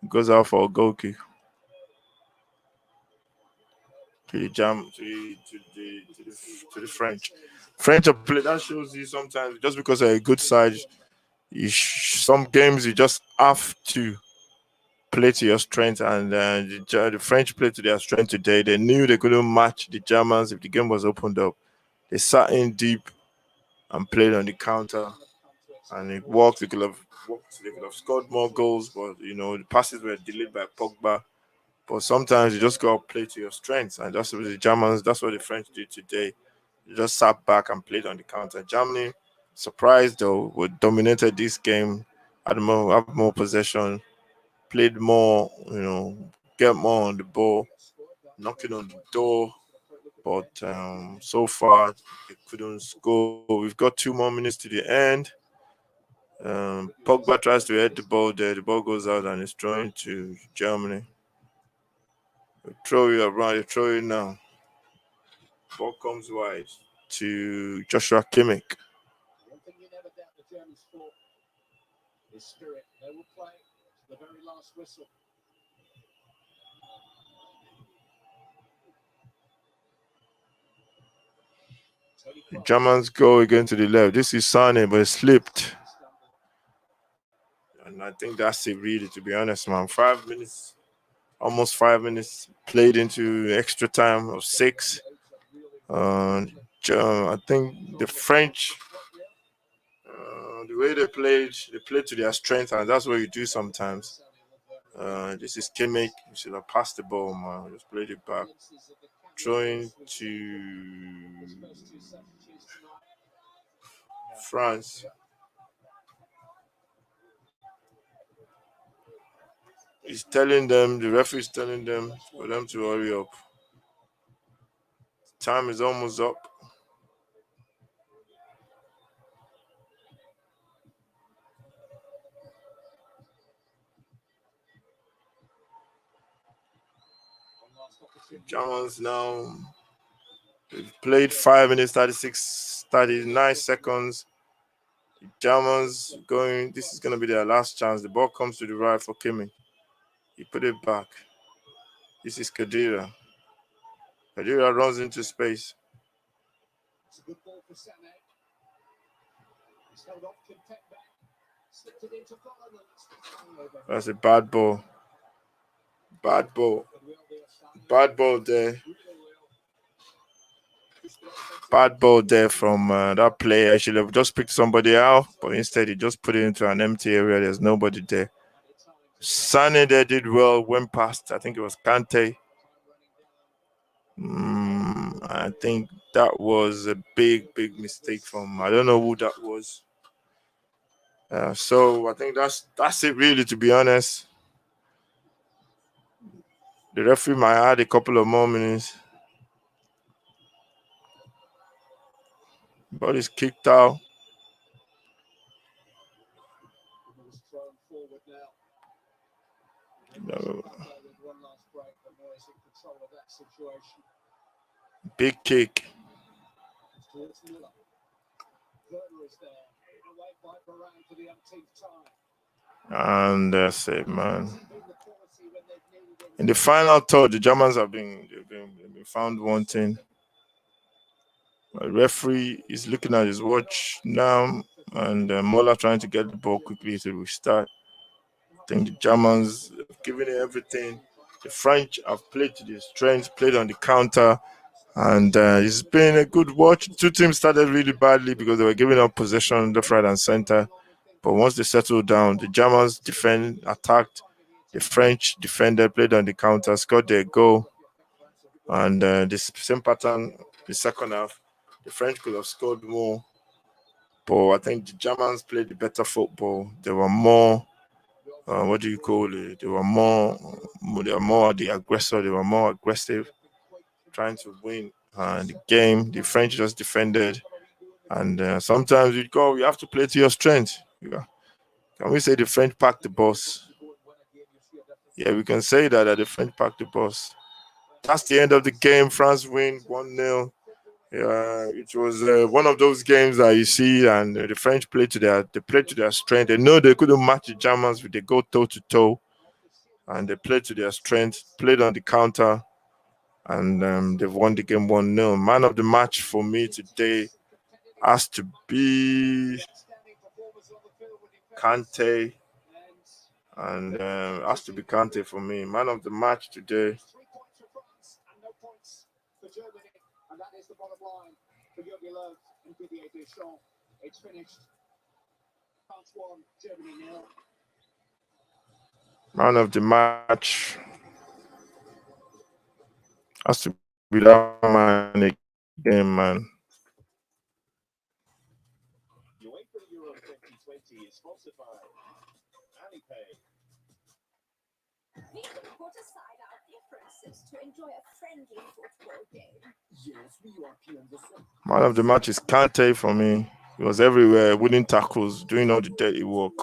It goes out for a goal kick. To the French. French are play. That shows you sometimes just because they're a good side, some games you just have to play to your strength, and the French played to their strength today. They knew they couldn't match the Germans if the game was opened up. They sat in deep and played on the counter, and it worked. They could have scored more goals, but the passes were delayed by Pogba. But sometimes you just got to play to your strengths, and that's what the Germans. That's what the French did today. They just sat back and played on the counter. Germany, surprised though, dominated this game. Had more possession, played more. Get more on the ball, knocking on the door. But so far, they couldn't score. We've got 2 more minutes to the end. Pogba tries to head the ball there. The ball goes out and it's thrown to Germany. Throw it around. You throw it now. Ball comes wide to Joshua Kimmich. One thing you never doubt the Germans for is spirit. They will play to the very last whistle. The Germans go again to the left. This is Sane, but it slipped. And I think that's it, really, to be honest, man. 5 minutes, almost 5 minutes played into extra time of 6. I think the French, the way they played to their strength, and that's what you do sometimes. This is Kimmich. You should have passed the ball, man. Just played it back. Throwing to France. The referee is telling them for them to hurry up. Time is almost up. Germans now, they've played 5 minutes, 39 seconds. The Germans going, this is going to be their last chance. The ball comes to the right for Kimmich. He put it back. This is Kadira. Kadira runs into space. It's a good ball for Sané. He's held off, can take back. Slipped it into Holland. That's a bad ball. Bad ball. Bad ball there. Bad ball there from that player. I should have just picked somebody out, but instead he just put it into an empty area. There's nobody there. Sane there did well, went past. I think it was Kante. I think that was a big mistake from, I don't know who that was. So I think that's it really, to be honest. The referee might add a couple of more minutes. Ball is kicked out. Ball's thrown forward now. No. With one last break, but Neuer's in control of that situation. Big kick. Towards Miller. Werner is there. Away by Varane for the umpteenth time. And that's it, man. Been the quality when they've needed him. In the final third, the Germans have been found wanting. The referee is looking at his watch now, and Muller trying to get the ball quickly to restart. I think the Germans have given it everything. The French have played to their strengths, played on the counter, and it's been a good watch. Two teams started really badly because they were giving up possession left, right, and center. But once they settled down, the Germans attacked. The French defended, played on the counter, scored their goal. And this same pattern, the second half, the French could have scored more. But I think the Germans played the better football. They were more, what do you call it? They were more the aggressor. They were more aggressive, trying to win the game. The French just defended. And sometimes you have to play to your strength. Can we say the French packed the bus? Yeah, we can say that the French packed the bus. That's the end of the game. France win 1-0. It was one of those games that you see, and the French played to their strength. They know they couldn't match the Germans, but they go toe to toe, and they played to their strength. Played on the counter, and they've won the game 1-0. Man of the match for me today has to be Kante, and has to be Kante for me. Man of the match today. 3 points for France and no points for Germany. And that is the bottom line for Jogi Löw and Didier Deschamps. It's finished. France 1, Germany 0. Man of the match has to be that man again, man. UEFA Euro 2020 is sponsored by Alipay. We can put aside our differences to enjoy a friendly football game. Yes, we are on the same. Man of the match is Kante for me. He was everywhere, winning tackles, doing all the dirty work.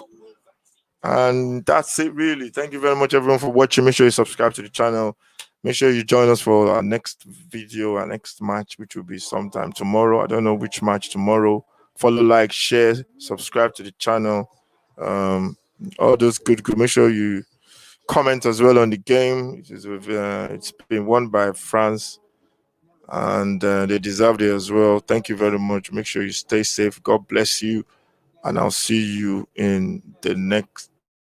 And that's it, really. Thank you very much, everyone, for watching. Make sure you subscribe to the channel. Make sure you join us for our next video, our next match, which will be sometime tomorrow. I don't know which match tomorrow. Follow, like, share, subscribe to the channel. All those good. Make sure you comment as well on the game. It's been won by France, and they deserved it as well. Thank you very much. Make sure you stay safe. God bless you, and I'll see you in the next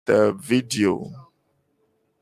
video.